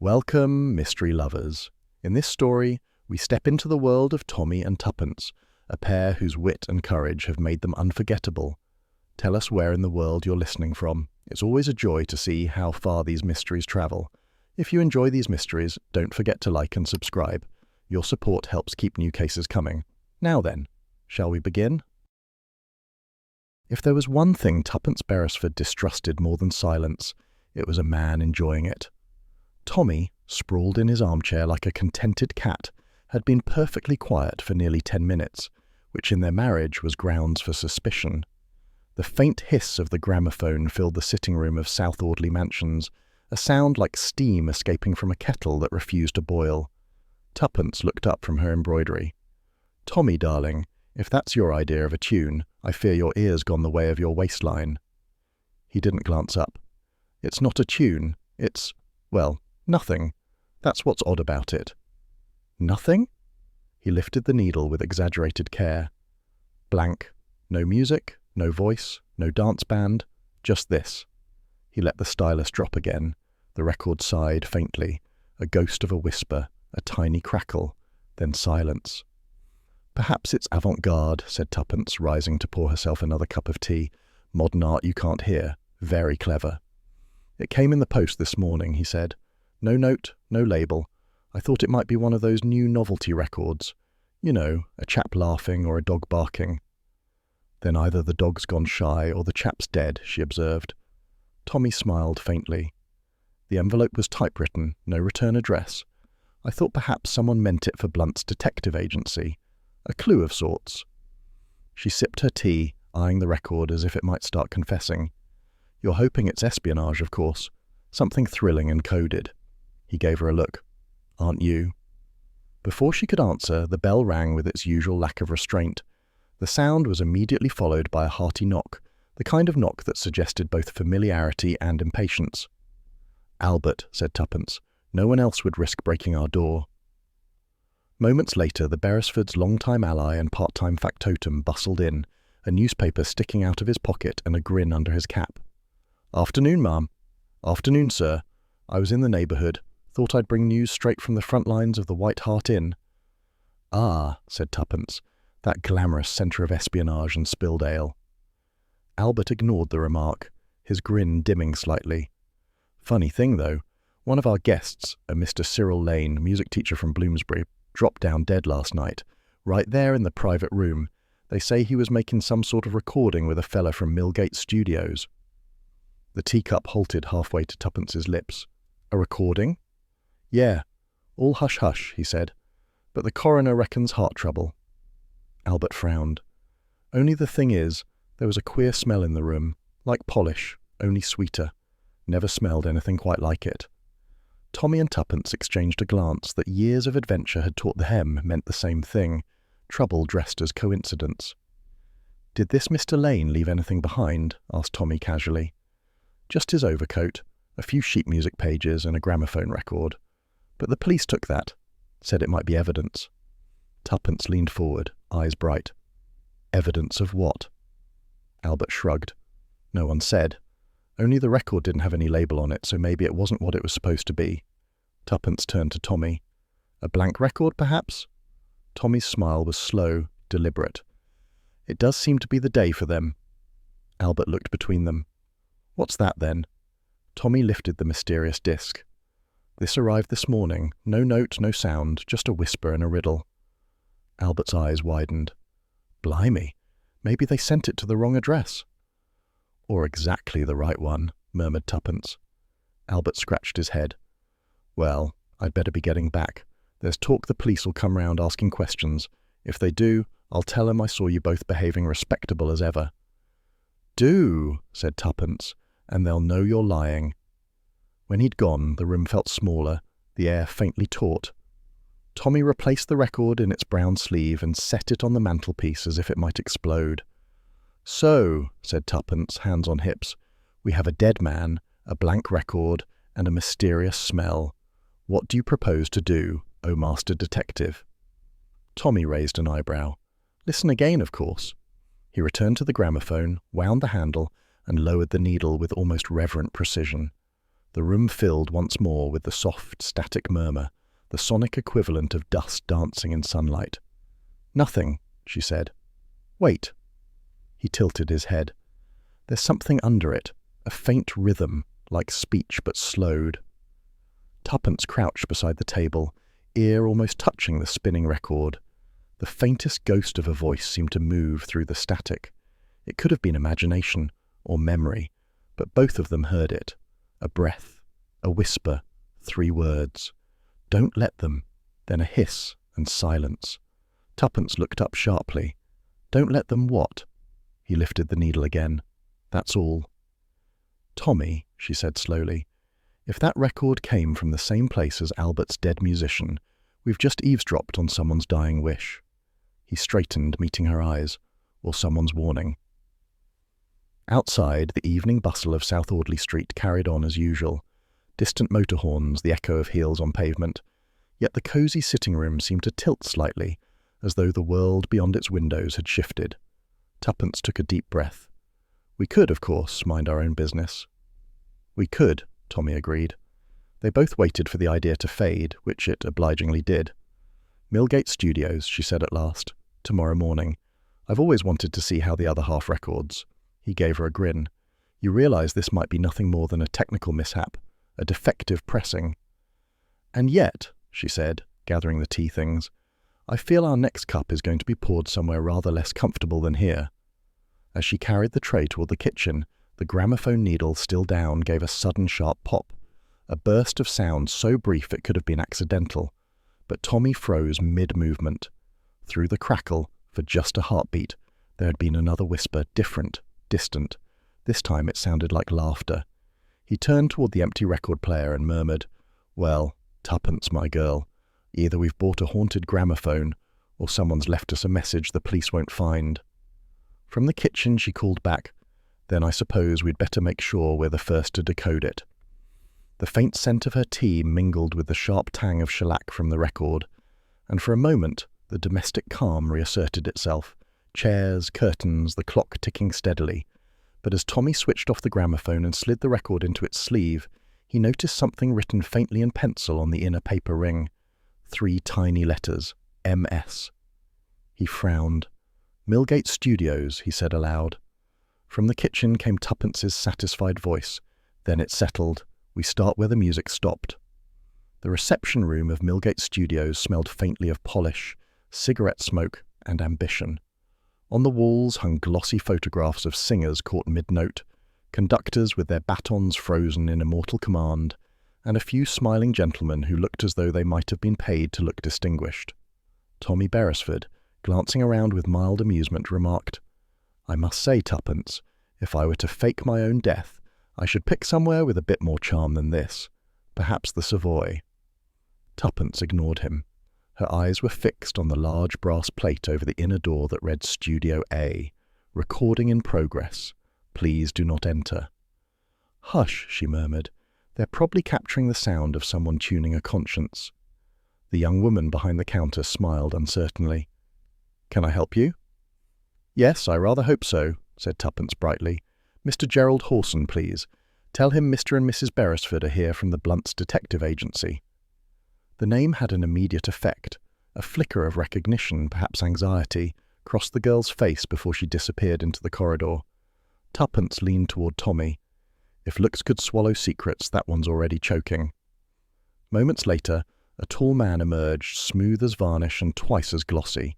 Welcome, mystery lovers. In this story, we step into the world of Tommy and Tuppence, a pair whose wit and courage have made them unforgettable. Tell us where in the world you're listening from. It's always a joy to see how far these mysteries travel. If you enjoy these mysteries, don't forget to like and subscribe. Your support helps keep new cases coming. Now then, shall we begin? If there was one thing Tuppence Beresford distrusted more than silence, it was a man enjoying it. Tommy, sprawled in his armchair like a contented cat, had been perfectly quiet for nearly 10 minutes, which in their marriage was grounds for suspicion. The faint hiss of the gramophone filled the sitting room of South Audley Mansions, a sound like steam escaping from a kettle that refused to boil. Tuppence looked up from her embroidery. "Tommy, darling, if that's your idea of a tune, I fear your ear's gone the way of your waistline." He didn't glance up. "It's not a tune. It's, well, nothing. That's what's odd about it." "Nothing?" He lifted the needle with exaggerated care. Blank. No music, no voice, no dance band, just this. He let the stylus drop again. The record sighed faintly, a ghost of a whisper, a tiny crackle, then silence. "Perhaps it's avant-garde," said Tuppence, rising to pour herself another cup of tea. "Modern art you can't hear. Very clever." "It came in the post this morning," he said. "No note, no label. I thought it might be one of those new novelty records. You know, a chap laughing or a dog barking." "Then either the dog's gone shy or the chap's dead," she observed. Tommy smiled faintly. The envelope was typewritten, no return address. "I thought perhaps someone meant it for Blunt's detective agency. A clue of sorts." She sipped her tea, eyeing the record as if it might start confessing. "You're hoping it's espionage, of course. Something thrilling and coded." He gave her a look. "Aren't you?" Before she could answer, the bell rang with its usual lack of restraint. The sound was immediately followed by a hearty knock, the kind of knock that suggested both familiarity and impatience. "Albert," said Tuppence. "No one else would risk breaking our door." Moments later, the Beresfords' long-time ally and part-time factotum bustled in, a newspaper sticking out of his pocket and a grin under his cap. "Afternoon, ma'am." "Afternoon, sir. I was in the neighbourhood. Thought I'd bring news straight from the front lines of the White Hart Inn." "Ah," said Tuppence, "that glamorous centre of espionage and spilled ale." Albert ignored the remark, his grin dimming slightly. "Funny thing, though. One of our guests, a Mr. Cyril Lane, music teacher from Bloomsbury, dropped down dead last night, right there in the private room. They say he was making some sort of recording with a fella from Millgate Studios." The teacup halted halfway to Tuppence's lips. "A recording?" "Yeah. All hush-hush," he said. "But the coroner reckons heart trouble." Albert frowned. "Only the thing is, there was a queer smell in the room, like polish, only sweeter. Never smelled anything quite like it." Tommy and Tuppence exchanged a glance that years of adventure had taught them meant the same thing, trouble dressed as coincidence. "Did this Mr. Lane leave anything behind?" asked Tommy casually. "Just his overcoat, a few sheet music pages and a gramophone record. But the police took that, said it might be evidence." Tuppence leaned forward, eyes bright. "Evidence of what?" Albert shrugged. "No one said. Only the record didn't have any label on it, so maybe it wasn't what it was supposed to be." Tuppence turned to Tommy. "A blank record, perhaps?" Tommy's smile was slow, deliberate. "It does seem to be the day for them." Albert looked between them. "What's that, then?" Tommy lifted the mysterious disc. "This arrived this morning. No note, no sound, just a whisper and a riddle." Albert's eyes widened. "Blimey, maybe they sent it to the wrong address." "Or exactly the right one," murmured Tuppence. Albert scratched his head. "Well, I'd better be getting back. There's talk the police will come round asking questions. If they do, I'll tell 'em I saw you both behaving respectable as ever." "Do," said Tuppence, "and they'll know you're lying." When he'd gone, the room felt smaller, the air faintly taut. Tommy replaced the record in its brown sleeve and set it on the mantelpiece as if it might explode. "So," said Tuppence, hands on hips, "we have a dead man, a blank record, and a mysterious smell. What do you propose to do, O master detective?" Tommy raised an eyebrow. "Listen again, of course." He returned to the gramophone, wound the handle, and lowered the needle with almost reverent precision. The room filled once more with the soft, static murmur, the sonic equivalent of dust dancing in sunlight. "Nothing," she said. "Wait." He tilted his head. "There's something under it, a faint rhythm, like speech but slowed." Tuppence crouched beside the table, ear almost touching the spinning record. The faintest ghost of a voice seemed to move through the static. It could have been imagination or memory, but both of them heard it. A breath, a whisper, 3 words. "Don't let them," then a hiss and silence. Tuppence looked up sharply. "Don't let them what?" He lifted the needle again. "That's all." "Tommy," she said slowly, "if that record came from the same place as Albert's dead musician, we've just eavesdropped on someone's dying wish." He straightened, meeting her eyes. "Or someone's warning." Outside, the evening bustle of South Audley Street carried on as usual. Distant motor horns, the echo of heels on pavement. Yet the cosy sitting room seemed to tilt slightly, as though the world beyond its windows had shifted. Tuppence took a deep breath. "We could, of course, mind our own business." "We could," Tommy agreed. They both waited for the idea to fade, which it obligingly did. "Millgate Studios," she said at last. "Tomorrow morning. I've always wanted to see how the other half records." He gave her a grin. "You realize this might be nothing more than a technical mishap, a defective pressing." "And yet," she said, gathering the tea things, "I feel our next cup is going to be poured somewhere rather less comfortable than here." As she carried the tray toward the kitchen, the gramophone needle still down gave a sudden sharp pop, a burst of sound so brief it could have been accidental. But Tommy froze mid-movement. Through the crackle, for just a heartbeat, there had been another whisper, different, distant. This time it sounded like laughter. He turned toward the empty record player and murmured, "Well, Tuppence, my girl, either we've bought a haunted gramophone, or someone's left us a message the police won't find." From the kitchen she called back, "Then I suppose we'd better make sure we're the first to decode it." The faint scent of her tea mingled with the sharp tang of shellac from the record, and for a moment the domestic calm reasserted itself. Chairs, curtains, the clock ticking steadily. But as Tommy switched off the gramophone and slid the record into its sleeve, he noticed something written faintly in pencil on the inner paper ring. 3 tiny letters, MS. He frowned. "Millgate Studios," he said aloud. From the kitchen came Tuppence's satisfied voice. Then it settled. "We start where the music stopped." The reception room of Millgate Studios smelled faintly of polish, cigarette smoke, and ambition. On the walls hung glossy photographs of singers caught mid-note, conductors with their batons frozen in immortal command, and a few smiling gentlemen who looked as though they might have been paid to look distinguished. Tommy Beresford, glancing around with mild amusement, remarked, "I must say, Tuppence, if I were to fake my own death, I should pick somewhere with a bit more charm than this. Perhaps the Savoy." Tuppence ignored him. Her eyes were fixed on the large brass plate over the inner door that read Studio A, "Recording in progress. Please do not enter." "Hush," she murmured. "They're probably capturing the sound of someone tuning a conscience." The young woman behind the counter smiled uncertainly. "Can I help you?" "Yes, I rather hope so," said Tuppence brightly. "Mr. Gerald Hawson, please. Tell him Mr. and Mrs. Beresford are here from the Blunts Detective Agency." The name had an immediate effect. A flicker of recognition, perhaps anxiety, crossed the girl's face before she disappeared into the corridor. Tuppence leaned toward Tommy. If looks could swallow secrets, that one's already choking. Moments later, a tall man emerged, smooth as varnish and twice as glossy.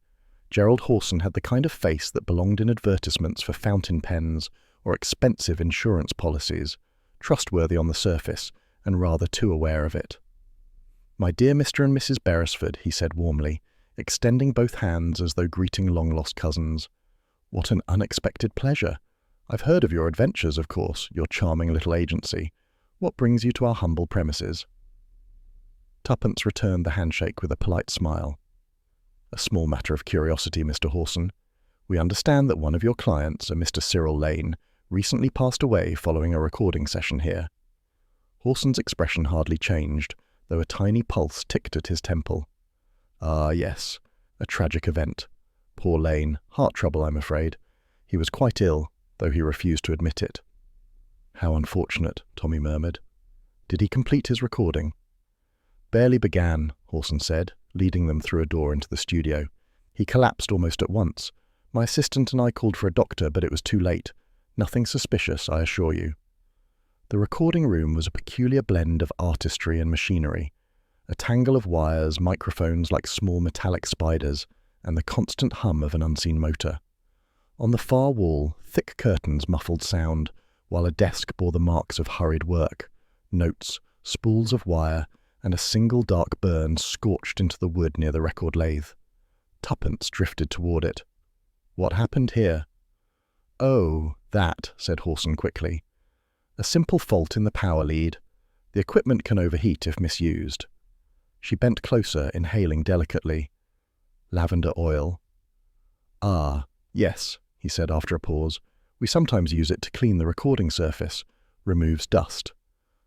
Gerald Hawson had the kind of face that belonged in advertisements for fountain pens or expensive insurance policies, trustworthy on the surface and rather too aware of it. "My dear Mr. and Mrs. Beresford," he said warmly, extending both hands as though greeting long-lost cousins. "What an unexpected pleasure. I've heard of your adventures, of course, your charming little agency. What brings you to our humble premises?" Tuppence returned the handshake with a polite smile. "A small matter of curiosity, Mr. Hawson. We understand that one of your clients, a Mr. Cyril Lane, recently passed away following a recording session here." Hawson's expression hardly changed, though a tiny pulse ticked at his temple. "Ah, yes. A tragic event. Poor Lane. Heart trouble, I'm afraid. He was quite ill, though he refused to admit it." "How unfortunate," Tommy murmured. Did he complete his recording? Barely began, Horson said, leading them through a door into the studio. He collapsed almost at once. My assistant and I called for a doctor, but it was too late. Nothing suspicious, I assure you. The recording room was a peculiar blend of artistry and machinery. A tangle of wires, microphones like small metallic spiders, and the constant hum of an unseen motor. On the far wall, thick curtains muffled sound, while a desk bore the marks of hurried work, notes, spools of wire, and a single dark burn scorched into the wood near the record lathe. Tuppence drifted toward it. What happened here? Oh, that, said Horson quickly. A simple fault in the power lead. The equipment can overheat if misused. She bent closer, inhaling delicately. Lavender oil. Ah, yes, he said after a pause. We sometimes use it to clean the recording surface. Removes dust.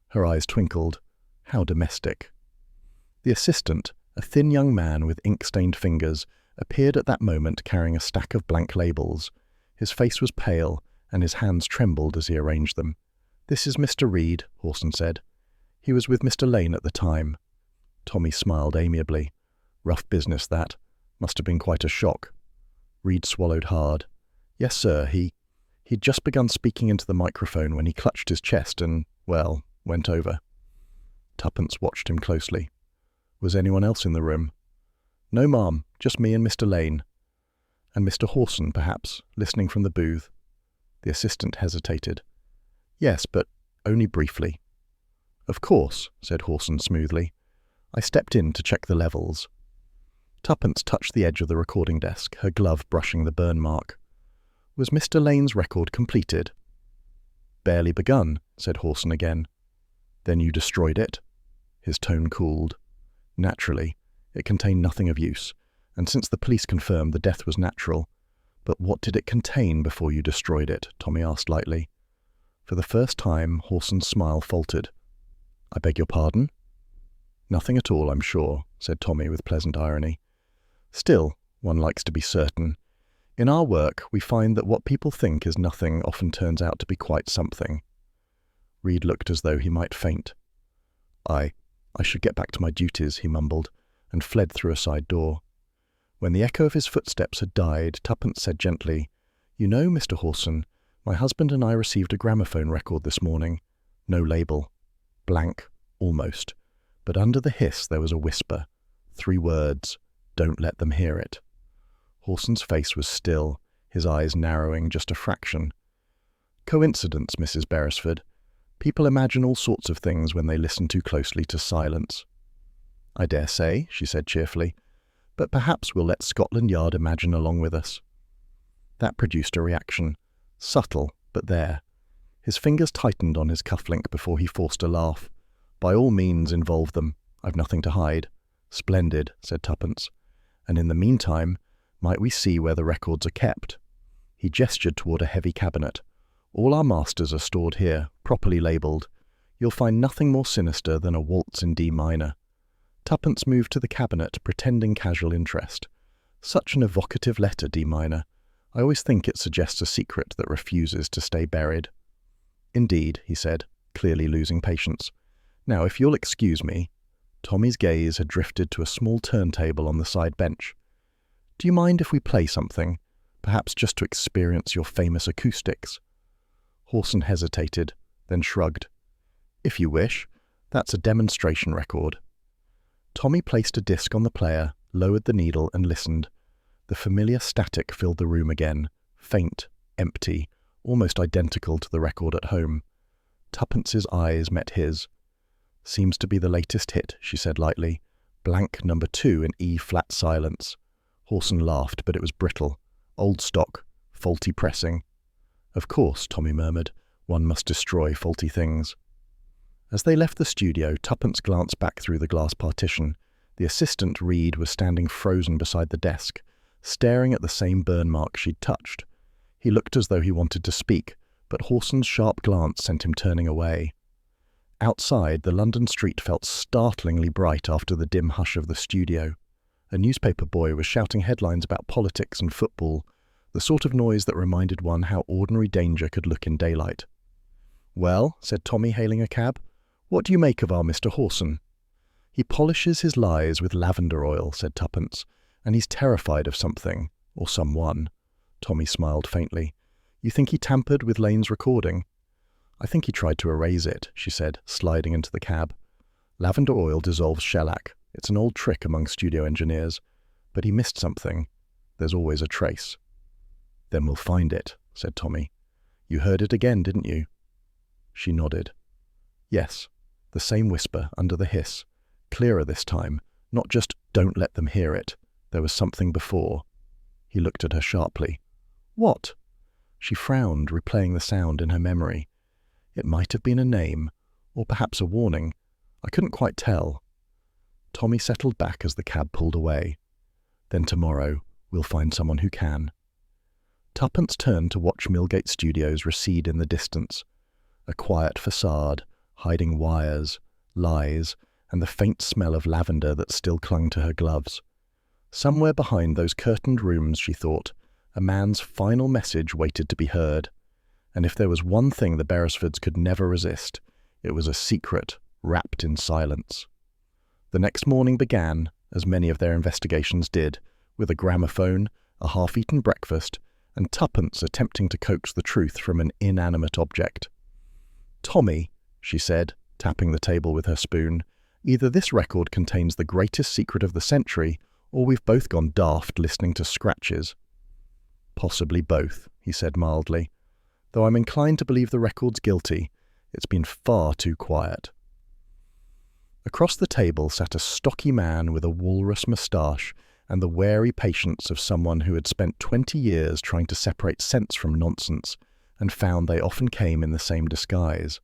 Her eyes twinkled. How domestic. The assistant, a thin young man with ink-stained fingers, appeared at that moment carrying a stack of blank labels. His face was pale, and his hands trembled as he arranged them. "This is Mr. Reed," Horson said. "He was with Mr. Lane at the time." Tommy smiled amiably. Rough business, that. Must have been quite a shock. Reed swallowed hard. "Yes, sir, he'd just begun speaking into the microphone when he clutched his chest and, well, went over." Tuppence watched him closely. "Was anyone else in the room?" "No, ma'am, just me and Mr. Lane." "And Mr. Horson, perhaps, listening from the booth?" The assistant hesitated. "Yes, but only briefly." "Of course," said Horson smoothly. "I stepped in to check the levels." Tuppence touched the edge of the recording desk, her glove brushing the burn mark. "Was Mr. Lane's record completed?" "Barely begun," said Horson again. "Then you destroyed it?" His tone cooled. "Naturally. It contained nothing of use, and since the police confirmed the death was natural. But what did it contain before you destroyed it?" Tommy asked lightly. For the first time, Horson's smile faltered. "I beg your pardon?" "Nothing at all, I'm sure," said Tommy with pleasant irony. "Still, one likes to be certain. In our work, we find that what people think is nothing often turns out to be quite something." Reed looked as though he might faint. I should get back to my duties," he mumbled, and fled through a side door. When the echo of his footsteps had died, Tuppence said gently, "You know, Mr. Horson, my husband and I received a gramophone record this morning. No label. Blank, almost. But under the hiss there was a whisper. 3 words. Don't let them hear it." Horson's face was still, his eyes narrowing just a fraction. "Coincidence, Mrs. Beresford. People imagine all sorts of things when they listen too closely to silence." "I dare say," she said cheerfully, "but perhaps we'll let Scotland Yard imagine along with us." That produced a reaction. Subtle, but there. His fingers tightened on his cufflink before he forced a laugh. "By all means involve them. I've nothing to hide." "Splendid," said Tuppence. "And in the meantime, might we see where the records are kept?" He gestured toward a heavy cabinet. "All our masters are stored here, properly labelled. You'll find nothing more sinister than a waltz in D minor." Tuppence moved to the cabinet, pretending casual interest. "Such an evocative letter, D minor. I always think it suggests a secret that refuses to stay buried." "Indeed," he said, clearly losing patience. "Now, if you'll excuse me." Tommy's gaze had drifted to a small turntable on the side bench. "Do you mind if we play something? Perhaps just to experience your famous acoustics?" Horson hesitated, then shrugged. "If you wish. That's a demonstration record." Tommy placed a disc on the player, lowered the needle and listened. The familiar static filled the room again, faint, empty, almost identical to the record at home. Tuppence's eyes met his. "Seems to be the latest hit," she said lightly. "Blank number 2 in E-flat silence." Horson laughed, but it was brittle. "Old stock. Faulty pressing." "Of course," Tommy murmured. "One must destroy faulty things." As they left the studio, Tuppence glanced back through the glass partition. The assistant, Reed, was standing frozen beside the desk, staring at the same burn mark she'd touched. He looked as though he wanted to speak, but Horson's sharp glance sent him turning away. Outside, the London street felt startlingly bright after the dim hush of the studio. A newspaper boy was shouting headlines about politics and football, the sort of noise that reminded one how ordinary danger could look in daylight. "Well," said Tommy, hailing a cab, What do you make of our Mr. Horson?" "He polishes his lies with lavender oil," said Tuppence, "and he's terrified of something, or someone." Tommy smiled faintly. "You think he tampered with Lane's recording?" "I think he tried to erase it," she said, sliding into the cab. "Lavender oil dissolves shellac. It's an old trick among studio engineers. But he missed something. There's always a trace." "Then we'll find it," said Tommy. "You heard it again, didn't you?" She nodded. "Yes, the same whisper under the hiss. Clearer this time, not just 'don't let them hear it.' There was something before." He looked at her sharply. "What?" She frowned, replaying the sound in her memory. It might have been a name, or perhaps a warning. I couldn't quite tell. Tommy settled back as the cab pulled away. "Then tomorrow, we'll find someone who can." Tuppence turned to watch Millgate Studios recede in the distance. A quiet facade, hiding wires, lies, and the faint smell of lavender that still clung to her gloves. Somewhere behind those curtained rooms, she thought, a man's final message waited to be heard. And if there was one thing the Beresfords could never resist, it was a secret wrapped in silence. The next morning began, as many of their investigations did, with a gramophone, a half-eaten breakfast, and Tuppence attempting to coax the truth from an inanimate object. "Tommy," she said, tapping the table with her spoon, "either this record contains the greatest secret of the century, or we've both gone daft listening to scratches." "Possibly both," he said mildly. "Though I'm inclined to believe the record's guilty. It's been far too quiet." Across the table sat a stocky man with a walrus moustache and the wary patience of someone who had spent 20 years trying to separate sense from nonsense, and found they often came in the same disguise.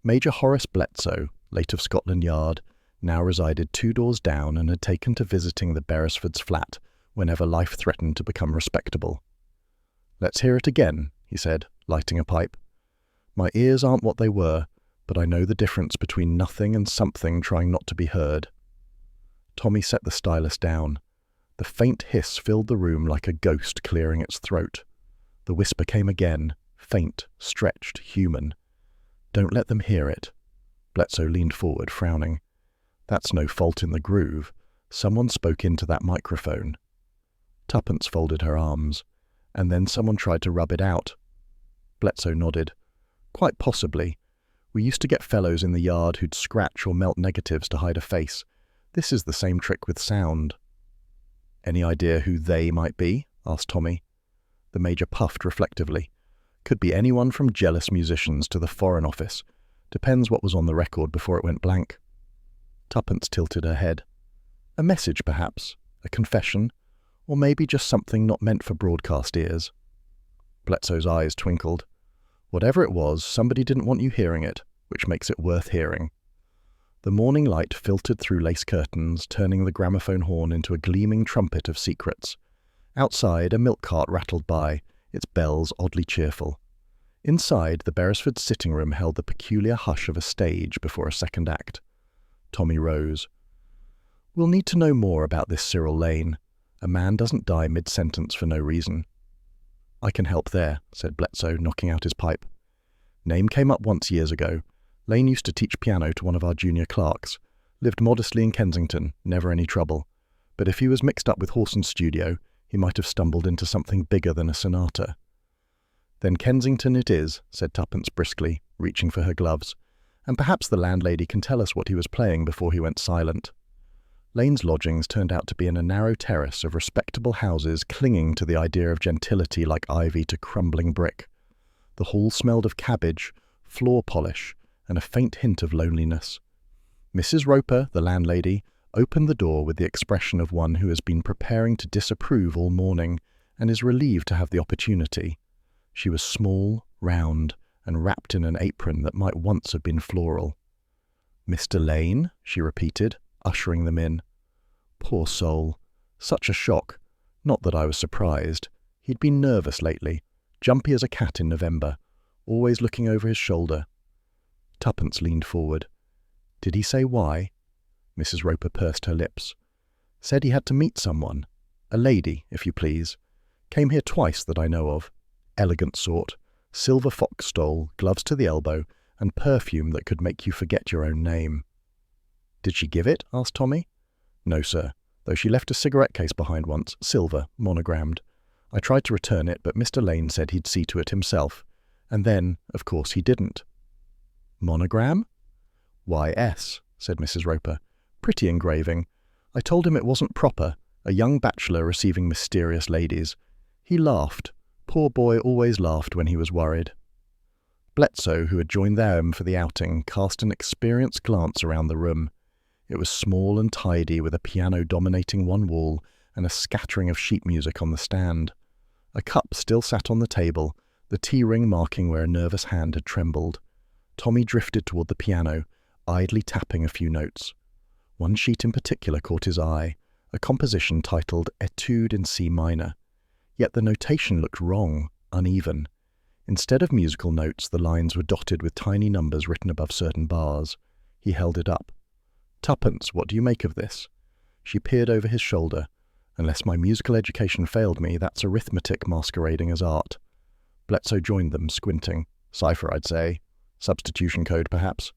Major Horace Bletsoe, late of Scotland Yard, now resided 2 doors down and had taken to visiting the Beresfords' flat whenever life threatened to become respectable. "Let's hear it again," he said, lighting a pipe. "My ears aren't what they were, but I know the difference between nothing and something trying not to be heard." Tommy set the stylus down. The faint hiss filled the room like a ghost clearing its throat. The whisper came again, faint, stretched, human. "Don't let them hear it." Bletsoe leaned forward, frowning. "That's no fault in the groove. Someone spoke into that microphone." Tuppence folded her arms. "And then someone tried to rub it out." Bletsoe nodded. "Quite possibly. We used to get fellows in the yard who'd scratch or melt negatives to hide a face. This is the same trick with sound." "Any idea who they might be?" asked Tommy. The Major puffed reflectively. "Could be anyone from jealous musicians to the Foreign Office. Depends what was on the record before it went blank." Tuppence tilted her head. "A message, perhaps? A confession? Or maybe just something not meant for broadcast ears?" Bletsoe's eyes twinkled. "Whatever it was, somebody didn't want you hearing it, which makes it worth hearing." The morning light filtered through lace curtains, turning the gramophone horn into a gleaming trumpet of secrets. Outside, a milk cart rattled by, its bells oddly cheerful. Inside, the Beresfords' sitting room held the peculiar hush of a stage before a second act. Tommy rose. "We'll need to know more about this Cyril Lane. A man doesn't die mid-sentence for no reason." "I can help there," said Bletsoe, knocking out his pipe. "Name came up once years ago. Lane used to teach piano to one of our junior clerks. Lived modestly in Kensington, never any trouble. But if he was mixed up with Horson's studio, he might have stumbled into something bigger than a sonata." "Then Kensington it is," said Tuppence briskly, reaching for her gloves. "And perhaps the landlady can tell us what he was playing before he went silent." Lane's lodgings turned out to be in a narrow terrace of respectable houses clinging to the idea of gentility like ivy to crumbling brick. The hall smelled of cabbage, floor polish, and a faint hint of loneliness. Mrs. Roper, the landlady, opened the door with the expression of one who has been preparing to disapprove all morning and is relieved to have the opportunity. She was small, round, and wrapped in an apron that might once have been floral. "Mr. Lane?" she repeated, ushering them in. Poor soul. Such a shock. Not that I was surprised. He'd been nervous lately, jumpy as a cat in November, always looking over his shoulder. Tuppence leaned forward. "Did he say why?" Mrs. Roper pursed her lips. "Said he had to meet someone. A lady, if you please. Came here twice that I know of. Elegant sort. Silver fox stole, gloves to the elbow, and perfume that could make you forget your own name. "Did she give it?" asked Tommy. "No, sir, though she left a cigarette case behind once, silver, monogrammed. I tried to return it, but Mr. Lane said he'd see to it himself, and then, of course, he didn't." "Monogram?" "Y.S.," said Mrs. Roper. "Pretty engraving. I told him it wasn't proper, a young bachelor receiving mysterious ladies. He laughed. Poor boy always laughed when he was worried." Bledsoe, who had joined them for the outing, cast an experienced glance around the room. It was small and tidy, with a piano dominating one wall and a scattering of sheet music on the stand. A cup still sat on the table, the tea-ring marking where a nervous hand had trembled. Tommy drifted toward the piano, idly tapping a few notes. One sheet in particular caught his eye, a composition titled Etude in C minor. Yet the notation looked wrong, uneven. Instead of musical notes, the lines were dotted with tiny numbers written above certain bars. He held it up. "Tuppence, what do you make of this?" She peered over his shoulder. "Unless my musical education failed me, that's arithmetic masquerading as art." Bledsoe joined them, squinting. "Cipher, I'd say. Substitution code, perhaps.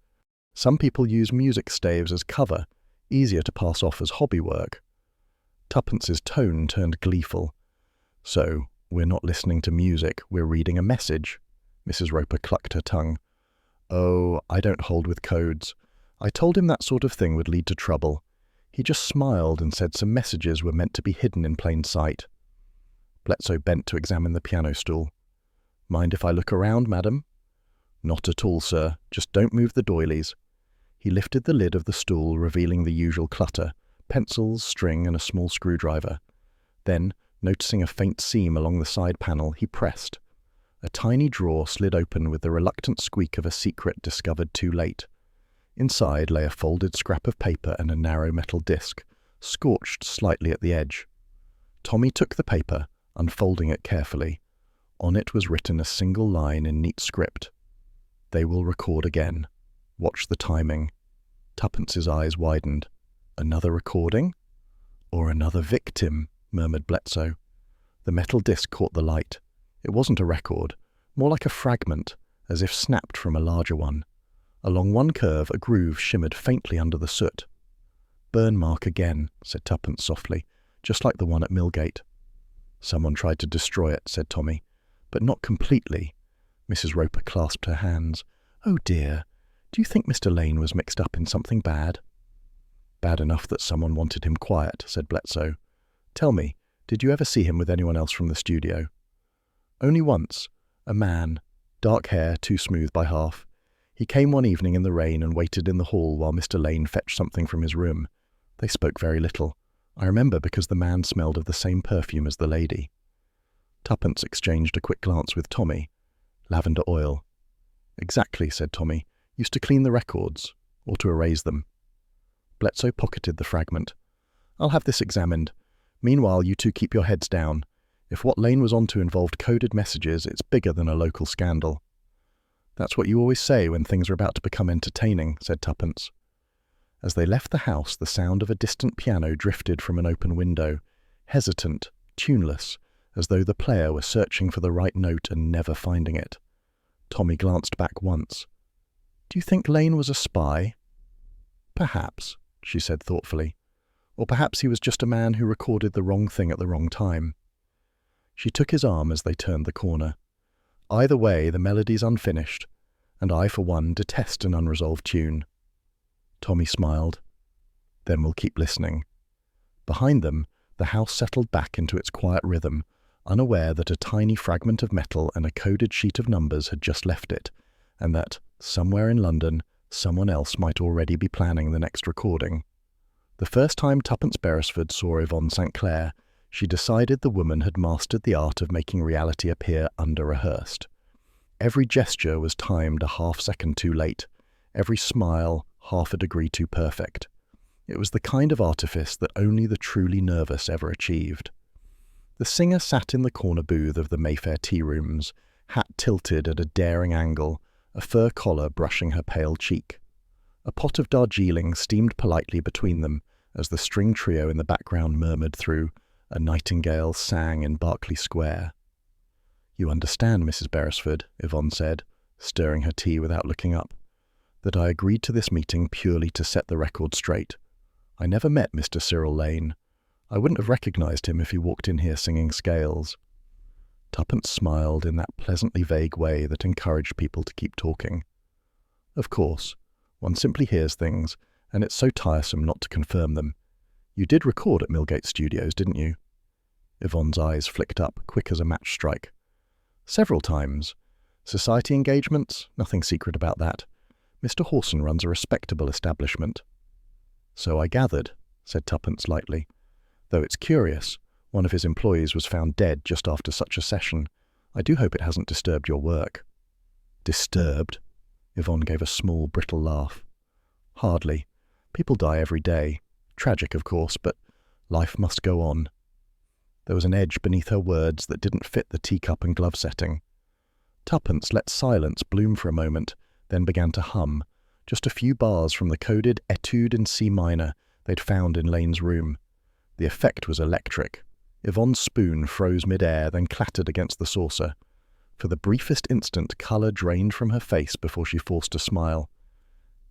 Some people use music staves as cover, easier to pass off as hobby work." Tuppence's tone turned gleeful. "So, we're not listening to music, we're reading a message." Mrs. Roper clucked her tongue. "Oh, I don't hold with codes. I told him that sort of thing would lead to trouble. He just smiled and said some messages were meant to be hidden in plain sight." Bledsoe bent to examine the piano stool. "Mind if I look around, madam?" "Not at all, sir. Just don't move the doilies." He lifted the lid of the stool, revealing the usual clutter, pencils, string, and a small screwdriver. Then, noticing a faint seam along the side panel, he pressed. A tiny drawer slid open with the reluctant squeak of a secret discovered too late. Inside lay a folded scrap of paper and a narrow metal disc, scorched slightly at the edge. Tommy took the paper, unfolding it carefully. On it was written a single line in neat script. "They will record again. Watch the timing." Tuppence's eyes widened. "Another recording?" "Or another victim," murmured Bledsoe. The metal disc caught the light. It wasn't a record, more like a fragment, as if snapped from a larger one. Along one curve, a groove shimmered faintly under the soot. "Burn mark again," said Tuppence softly, "just like the one at Millgate." "Someone tried to destroy it," said Tommy, "but not completely." Mrs. Roper clasped her hands. "Oh dear, do you think Mr. Lane was mixed up in something bad?" "Bad enough that someone wanted him quiet," said Bledsoe. "Tell me, did you ever see him with anyone else from the studio?" "Only once. A man. Dark hair, too smooth by half. He came one evening in the rain and waited in the hall while Mr. Lane fetched something from his room. They spoke very little. I remember because the man smelled of the same perfume as the lady." Tuppence exchanged a quick glance with Tommy. "Lavender oil." "Exactly," said Tommy. "Used to clean the records, or to erase them." Bledsoe pocketed the fragment. "I'll have this examined. Meanwhile, you two keep your heads down. If what Lane was onto involved coded messages, it's bigger than a local scandal." "That's what you always say when things are about to become entertaining," said Tuppence. As they left the house, the sound of a distant piano drifted from an open window, hesitant, tuneless, as though the player were searching for the right note and never finding it. Tommy glanced back once. "Do you think Lane was a spy?" "Perhaps," she said thoughtfully. "Or perhaps he was just a man who recorded the wrong thing at the wrong time." She took his arm as they turned the corner. "Either way, the melody's unfinished, and I, for one, detest an unresolved tune." Tommy smiled. "Then we'll keep listening." Behind them, the house settled back into its quiet rhythm, unaware that a tiny fragment of metal and a coded sheet of numbers had just left it, and that, somewhere in London, someone else might already be planning the next recording. The first time Tuppence Beresford saw Yvonne St. Clair, she decided the woman had mastered the art of making reality appear under-rehearsed. Every gesture was timed a half-second too late, every smile half a degree too perfect. It was the kind of artifice that only the truly nervous ever achieved. The singer sat in the corner booth of the Mayfair tea rooms, hat tilted at a daring angle, a fur collar brushing her pale cheek. A pot of Darjeeling steamed politely between them as the string trio in the background murmured through "A Nightingale Sang in Berkeley Square." "You understand, Mrs. Beresford," Yvonne said, stirring her tea without looking up, "that I agreed to this meeting purely to set the record straight. I never met Mr. Cyril Lane. I wouldn't have recognized him if he walked in here singing scales." Tuppence smiled in that pleasantly vague way that encouraged people to keep talking. "Of course, one simply hears things, and it's so tiresome not to confirm them. You did record at Millgate Studios, didn't you?" Yvonne's eyes flicked up, quick as a match strike. "Several times. Society engagements? Nothing secret about that. Mr. Hawson runs a respectable establishment." "So I gathered," said Tuppence lightly. "Though it's curious, one of his employees was found dead just after such a session. I do hope it hasn't disturbed your work." "Disturbed?" Yvonne gave a small, brittle laugh. "Hardly. People die every day. Tragic, of course, but life must go on." There was an edge beneath her words that didn't fit the teacup and glove setting. Tuppence let silence bloom for a moment, then began to hum, just a few bars from the coded Etude in C minor they'd found in Lane's room. The effect was electric. Yvonne's spoon froze mid-air, then clattered against the saucer. For the briefest instant, colour drained from her face before she forced a smile.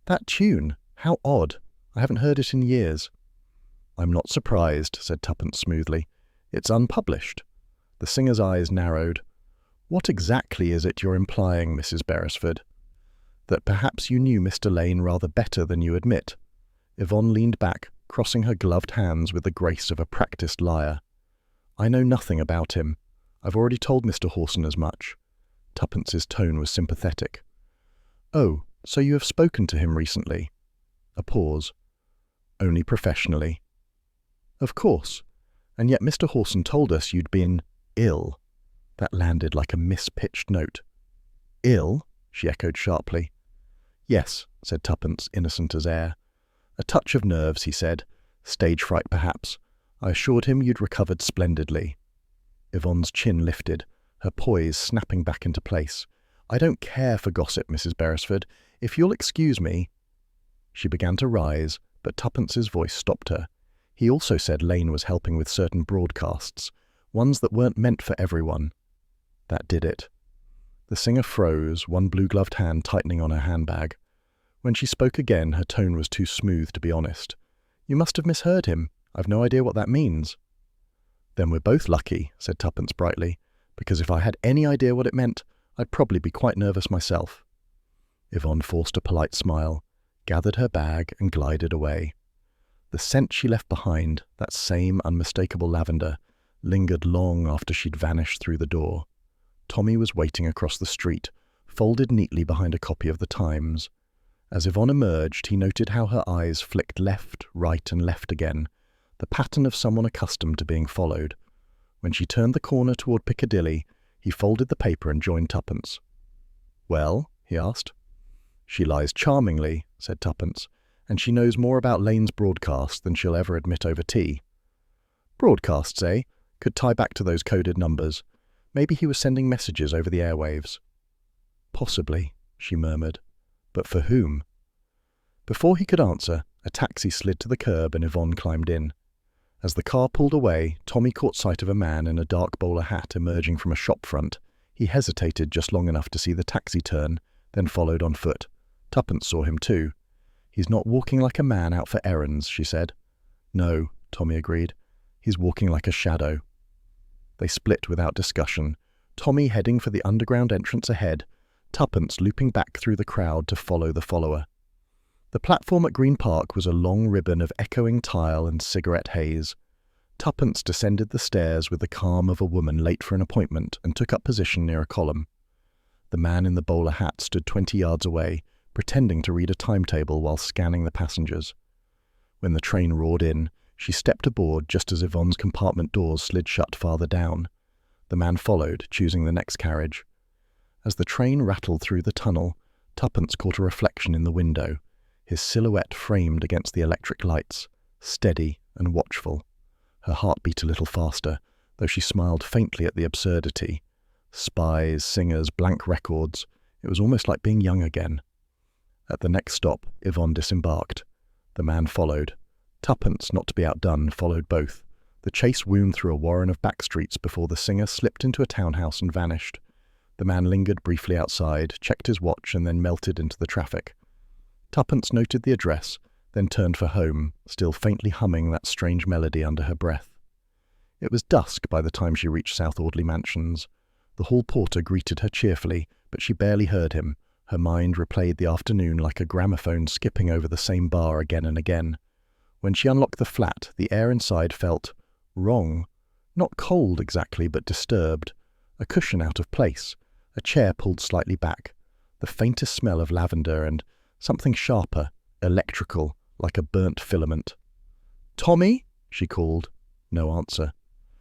"That tune! How odd! I haven't heard it in years." "I'm not surprised," said Tuppence smoothly. "It's unpublished." The singer's eyes narrowed. "What exactly is it you're implying, Mrs. Beresford?" "That perhaps you knew Mr. Lane rather better than you admit." Yvonne leaned back, crossing her gloved hands with the grace of a practiced liar. "I know nothing about him. I've already told Mr. Hawson as much." Tuppence's tone was sympathetic. "Oh, so you have spoken to him recently?" A pause. "Only professionally." "Of course. And yet Mr. Hawson told us you'd been ill." That landed like a mispitched note. "Ill?" she echoed sharply. "Yes," said Tuppence, innocent as air. "A touch of nerves," he said. "Stage fright, perhaps. I assured him you'd recovered splendidly." Yvonne's chin lifted, her poise snapping back into place. "I don't care for gossip, Mrs. Beresford. If you'll excuse me—" She began to rise, but Tuppence's voice stopped her. He also said Lane was helping with certain broadcasts, ones that weren't meant for everyone. That did it. The singer froze, one blue-gloved hand tightening on her handbag. When she spoke again, her tone was too smooth to be honest. "You must have misheard him. I've no idea what that means." "Then we're both lucky," said Tuppence brightly, "because if I had any idea what it meant, I'd probably be quite nervous myself." Yvonne forced a polite smile, gathered her bag and glided away. The scent she left behind, that same unmistakable lavender, lingered long after she'd vanished through the door. Tommy was waiting across the street, folded neatly behind a copy of the Times. As Yvonne emerged, he noted how her eyes flicked left, right and left again, the pattern of someone accustomed to being followed. When she turned the corner toward Piccadilly, he folded the paper and joined Tuppence. "Well?" he asked. "She lies charmingly," said Tuppence, "and she knows more about Lane's broadcast than she'll ever admit over tea." "Broadcasts, eh? Could tie back to those coded numbers. Maybe he was sending messages over the airwaves." "Possibly," she murmured. "But for whom?" Before he could answer, a taxi slid to the curb and Yvonne climbed in. As the car pulled away, Tommy caught sight of a man in a dark bowler hat emerging from a shop front. He hesitated just long enough to see the taxi turn, then followed on foot. Tuppence saw him too. "He's not walking like a man out for errands," she said. "No," Tommy agreed. "He's walking like a shadow." They split without discussion, Tommy heading for the underground entrance ahead, Tuppence looping back through the crowd to follow the follower. The platform at Green Park was a long ribbon of echoing tile and cigarette haze. Tuppence descended the stairs with the calm of a woman late for an appointment and took up position near a column. The man in the bowler hat stood 20 yards away, pretending to read a timetable while scanning the passengers. When the train roared in, she stepped aboard just as Yvonne's compartment doors slid shut farther down. The man followed, choosing the next carriage. As the train rattled through the tunnel, Tuppence caught a reflection in the window, his silhouette framed against the electric lights, steady and watchful. Her heart beat a little faster, though she smiled faintly at the absurdity. Spies, singers, blank records. It was almost like being young again. At the next stop, Yvonne disembarked. The man followed. Tuppence, not to be outdone, followed both. The chase wound through a warren of back streets before the singer slipped into a townhouse and vanished. The man lingered briefly outside, checked his watch, and then melted into the traffic. Tuppence noted the address, then turned for home, still faintly humming that strange melody under her breath. It was dusk by the time she reached South Audley Mansions. The hall porter greeted her cheerfully, but she barely heard him. Her mind replayed the afternoon like a gramophone skipping over the same bar again and again. When she unlocked the flat, the air inside felt wrong. Not cold exactly, but disturbed. A cushion out of place, a chair pulled slightly back, the faintest smell of lavender and something sharper, electrical, like a burnt filament. "Tommy?" she called. No answer.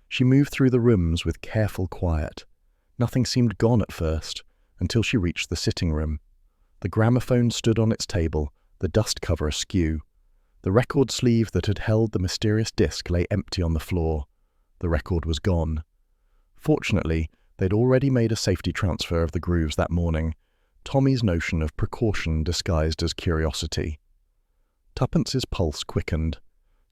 She moved through the rooms with careful quiet. Nothing seemed gone at first, until she reached the sitting room. The gramophone stood on its table, the dust cover askew. The record sleeve that had held the mysterious disc lay empty on the floor. The record was gone. Fortunately, they'd already made a safety transfer of the grooves that morning, Tommy's notion of precaution disguised as curiosity. Tuppence's pulse quickened.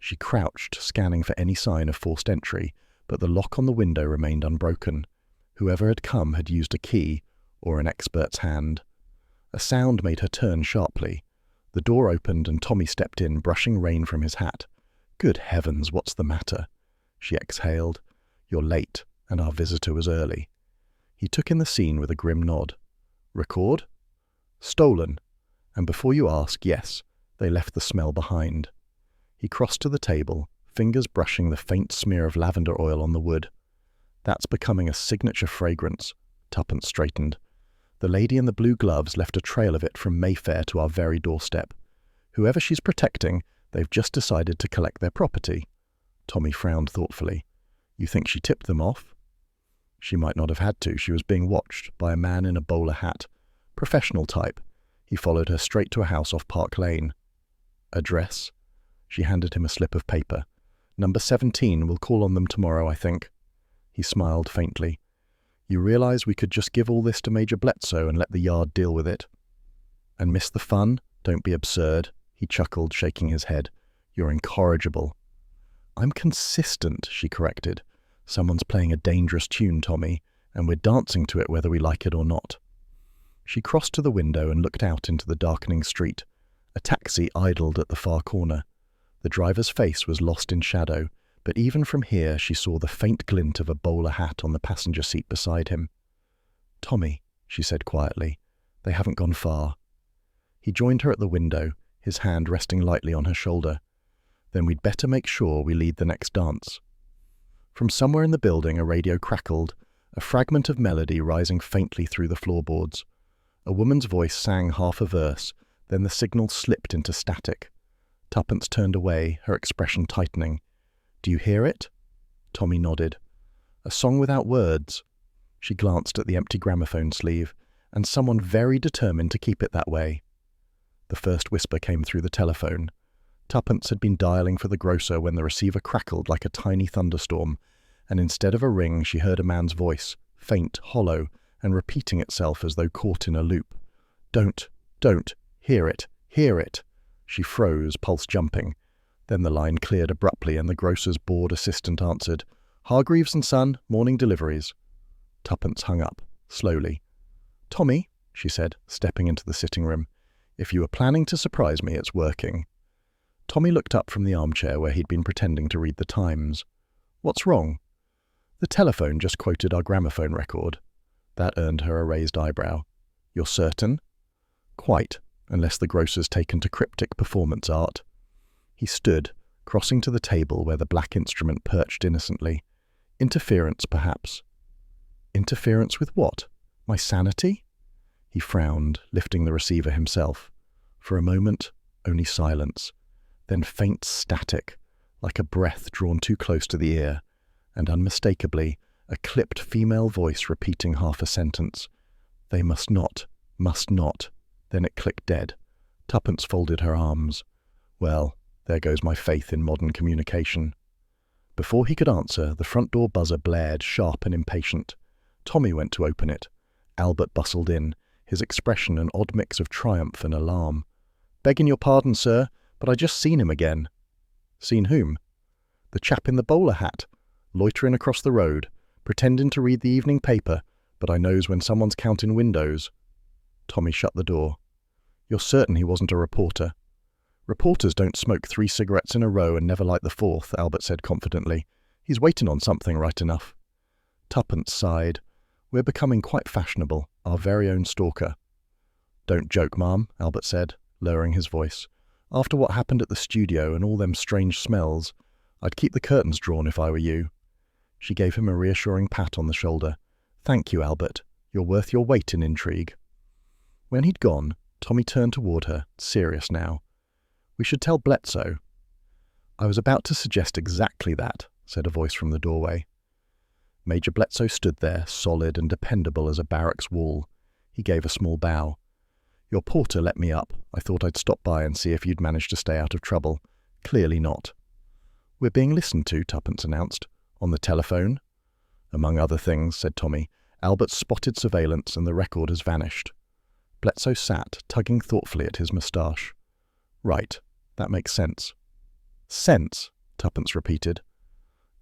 She crouched, scanning for any sign of forced entry, but the lock on the window remained unbroken. Whoever had come had used a key, or an expert's hand. A sound made her turn sharply. The door opened and Tommy stepped in, brushing rain from his hat. "Good heavens, what's the matter?" She exhaled. "You're late, and our visitor was early." He took in the scene with a grim nod. "Record?" "Stolen. And before you ask, yes, they left the smell behind." He crossed to the table, fingers brushing the faint smear of lavender oil on the wood. "That's becoming a signature fragrance." Tuppence straightened. "The lady in the blue gloves left a trail of it from Mayfair to our very doorstep. Whoever she's protecting, they've just decided to collect their property." Tommy frowned thoughtfully. "You think she tipped them off?" She might not have had to. She was being watched by a man in a bowler hat. Professional type. He followed her straight to a house off Park Lane. "Address?" She handed him a slip of paper. "Number 17, we'll call on them tomorrow, I think." He smiled faintly. "You realize we could just give all this to Major Bledsoe and let the Yard deal with it?" "And miss the fun? Don't be absurd." He chuckled, shaking his head. "You're incorrigible." "I'm consistent," she corrected. "Someone's playing a dangerous tune, Tommy, and we're dancing to it whether we like it or not." She crossed to the window and looked out into the darkening street. A taxi idled at the far corner. The driver's face was lost in shadow, but even from here she saw the faint glint of a bowler hat on the passenger seat beside him. "Tommy," she said quietly, "they haven't gone far." He joined her at the window, his hand resting lightly on her shoulder. "Then we'd better make sure we lead the next dance." From somewhere in the building a radio crackled, a fragment of melody rising faintly through the floorboards. A woman's voice sang half a verse, then the signal slipped into static. Tuppence turned away, her expression tightening. "Do you hear it?" Tommy nodded. "A song without words." She glanced at the empty gramophone sleeve, and someone very determined to keep it that way. The first whisper came through the telephone. Tuppence had been dialing for the grocer when the receiver crackled like a tiny thunderstorm, and instead of a ring she heard a man's voice, faint, hollow, and repeating itself as though caught in a loop. Don't, hear it, hear it." She froze, pulse jumping. Then the line cleared abruptly and the grocer's bored assistant answered, "Hargreaves and Son, morning deliveries." Tuppence hung up, slowly. "Tommy," she said, stepping into the sitting room, "if you were planning to surprise me, it's working." Tommy looked up from the armchair where he'd been pretending to read the Times. "What's wrong?" "The telephone just quoted our gramophone record." That earned her a raised eyebrow. "You're certain?" "Quite, unless the grocer's taken to cryptic performance art." He stood, crossing to the table where the black instrument perched innocently. "Interference, perhaps." "Interference with what? My sanity?" He frowned, lifting the receiver himself. For a moment, only silence. Then faint static, like a breath drawn too close to the ear, and unmistakably, a clipped female voice repeating half a sentence. "They must not. Then it clicked dead. Tuppence folded her arms. Well, there goes my faith in modern communication. Before he could answer, the front door buzzer blared, sharp and impatient. Tommy went to open it. Albert bustled in, his expression an odd mix of triumph and alarm. "Begging your pardon, sir, but I just seen him again." "Seen whom?" "The chap in the bowler hat, loitering across the road, pretending to read the evening paper, but I knows when someone's counting windows." Tommy shut the door. "You're certain he wasn't a reporter?" "Reporters don't smoke 3 cigarettes in a row and never light the 4th, Albert said confidently. "He's waiting on something right enough." Tuppence sighed. "We're becoming quite fashionable, our very own stalker." "Don't joke, ma'am," Albert said, lowering his voice. "After what happened at the studio and all them strange smells, I'd keep the curtains drawn if I were you." She gave him a reassuring pat on the shoulder. "Thank you, Albert. You're worth your weight in intrigue." When he'd gone, Tommy turned toward her, serious now. "We should tell Bledsoe." "I was about to suggest exactly that," said a voice from the doorway. Major Bledsoe stood there, solid and dependable as a barracks wall. He gave a small bow. "Your porter let me up. I thought I'd stop by and see if you'd managed to stay out of trouble. Clearly not." "We're being listened to," Tuppence announced. "On the telephone?" "Among other things," said Tommy. "Albert's spotted surveillance and the record has vanished." Bledsoe sat, tugging thoughtfully at his moustache. "Right. That makes sense." "Sense?" Tuppence repeated.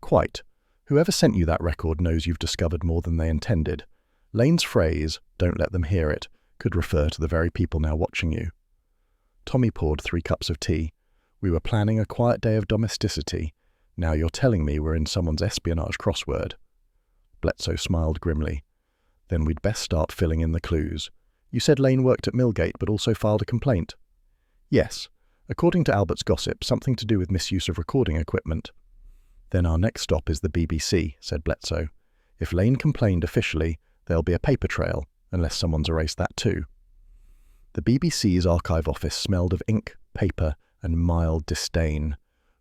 "Quite. Whoever sent you that record knows you've discovered more than they intended. Lane's phrase, 'don't let them hear it,' could refer to the very people now watching you." Tommy poured 3 cups of tea. "We were planning a quiet day of domesticity. Now you're telling me we're in someone's espionage crossword." Bledsoe smiled grimly. "Then we'd best start filling in the clues. You said Lane worked at Millgate but also filed a complaint?" "Yes. According to Albert's gossip, something to do with misuse of recording equipment." "Then our next stop is the BBC," said Bledsoe. "If Lane complained officially, there'll be a paper trail, unless someone's erased that too." The BBC's archive office smelled of ink, paper, and mild disdain.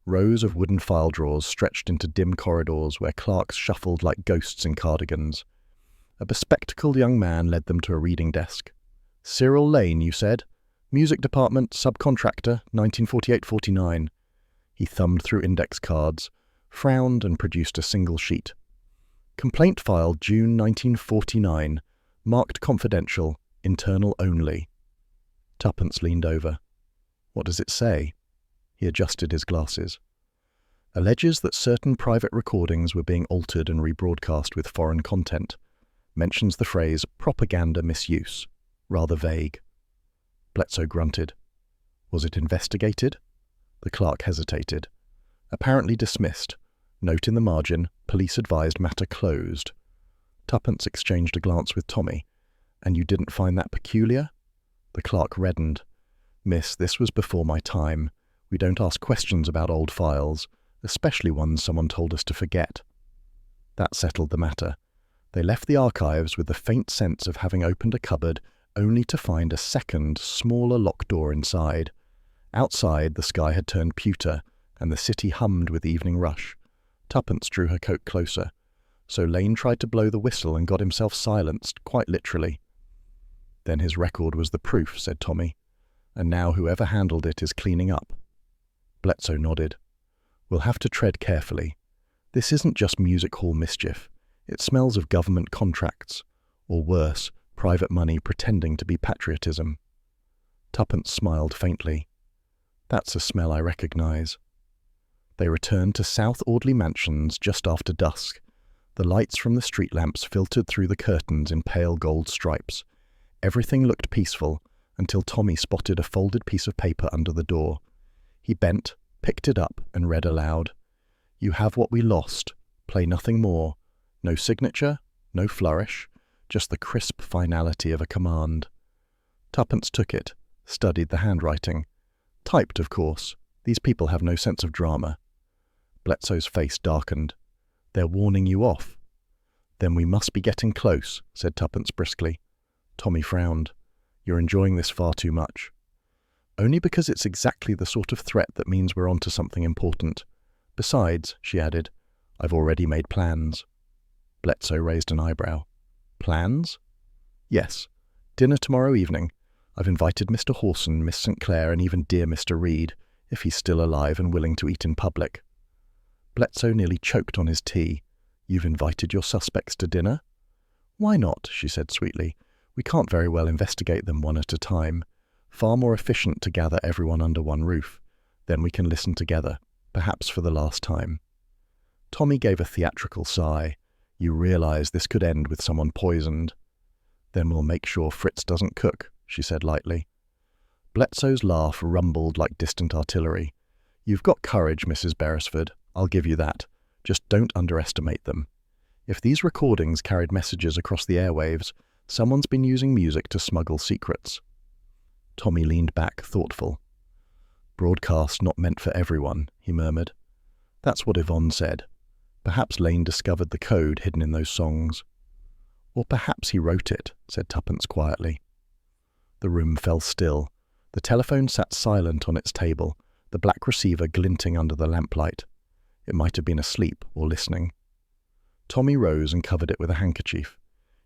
Rows of wooden file drawers stretched into dim corridors where clerks shuffled like ghosts in cardigans. A bespectacled young man led them to a reading desk. "Cyril Lane, you said? Music department, subcontractor, 1948-49. He thumbed through index cards, frowned and produced a single sheet. "Complaint filed June 1949. Marked confidential, internal only." Tuppence leaned over. "What does it say?" He adjusted his glasses. "Alleges that certain private recordings were being altered and rebroadcast with foreign content. Mentions the phrase propaganda misuse. Rather vague." Bledsoe grunted. "Was it investigated?" The clerk hesitated. "Apparently dismissed. Note in the margin, police advised matter closed." Tuppence exchanged a glance with Tommy. "And you didn't find that peculiar?" The clerk reddened. "Miss, this was before my time. We don't ask questions about old files, especially ones someone told us to forget." That settled the matter. They left the archives with the faint sense of having opened a cupboard only to find a second, smaller locked door inside. Outside, the sky had turned pewter, and the city hummed with evening rush. Tuppence drew her coat closer. So Lane tried to blow the whistle and got himself silenced, quite literally. "Then his record was the proof," said Tommy. "And now whoever handled it is cleaning up." Bledsoe nodded. "We'll have to tread carefully. This isn't just music hall mischief. It smells of government contracts, or worse, private money pretending to be patriotism." Tuppence smiled faintly. "That's a smell I recognize." They returned to South Audley Mansions just after dusk. The lights from the street lamps filtered through the curtains in pale gold stripes. Everything looked peaceful until Tommy spotted a folded piece of paper under the door. He bent, picked it up, and read aloud. "You have what we lost. Play nothing more. No signature, no flourish, just the crisp finality of a command." Tuppence took it, studied the handwriting. Typed, of course. These people have no sense of drama. Bledsoe's face darkened. "They're warning you off." "Then we must be getting close," said Tuppence briskly. Tommy frowned. "You're enjoying this far too much." "Only because it's exactly the sort of threat that means we're onto something important. Besides," she added, "I've already made plans." Bledsoe raised an eyebrow. "Plans?" "Yes. Dinner tomorrow evening. I've invited Mr. Hawson, Miss St. Clair, and even dear Mr. Reed, if he's still alive and willing to eat in public." Bledsoe nearly choked on his tea. "You've invited your suspects to dinner?" "Why not?" she said sweetly. "We can't very well investigate them one at a time. Far more efficient to gather everyone under one roof. Then we can listen together, perhaps for the last time." Tommy gave a theatrical sigh. You realize this could end with someone poisoned. Then we'll make sure Fritz doesn't cook, she said lightly. Bledsow's laugh rumbled like distant artillery. You've got courage, Mrs. Beresford. I'll give you that. Just don't underestimate them. If these recordings carried messages across the airwaves, someone's been using music to smuggle secrets. Tommy leaned back, thoughtful. Broadcast not meant for everyone, he murmured. That's what Yvonne said. Perhaps Lane discovered the code hidden in those songs. Or perhaps he wrote it, said Tuppence quietly. The room fell still. The telephone sat silent on its table, the black receiver glinting under the lamplight. It might have been asleep or listening. Tommy rose and covered it with a handkerchief.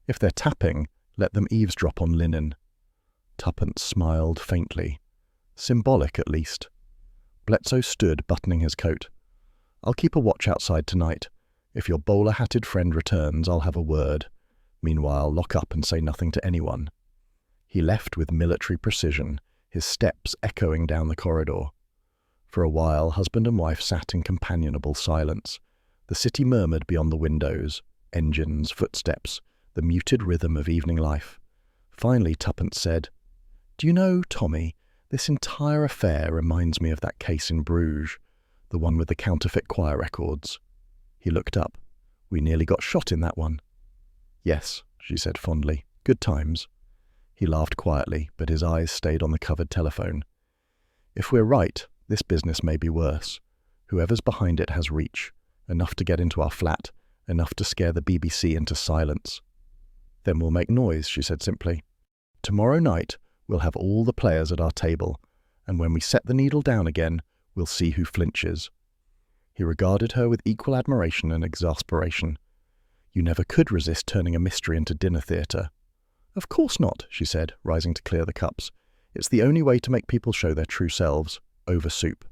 If they're tapping, let them eavesdrop on linen. Tuppence smiled faintly. Symbolic, at least. Bledsoe stood, buttoning his coat. I'll keep a watch outside tonight. If your bowler-hatted friend returns, I'll have a word. Meanwhile, lock up and say nothing to anyone. He left with military precision, his steps echoing down the corridor. For a while, husband and wife sat in companionable silence. The city murmured beyond the windows, engines, footsteps, the muted rhythm of evening life. Finally, Tuppence said, Do you know, Tommy, this entire affair reminds me of that case in Bruges, the one with the counterfeit choir records. He looked up. We nearly got shot in that one. Yes, she said fondly. Good times. He laughed quietly, but his eyes stayed on the covered telephone. If we're right, this business may be worse. Whoever's behind it has reach. Enough to get into our flat, enough to scare the BBC into silence. Then we'll make noise, she said simply. Tomorrow night, we'll have all the players at our table, and when we set the needle down again, we'll see who flinches. He regarded her with equal admiration and exasperation. You never could resist turning a mystery into dinner theatre. Of course not, she said, rising to clear the cups. It's the only way to make people show their true selves, over soup.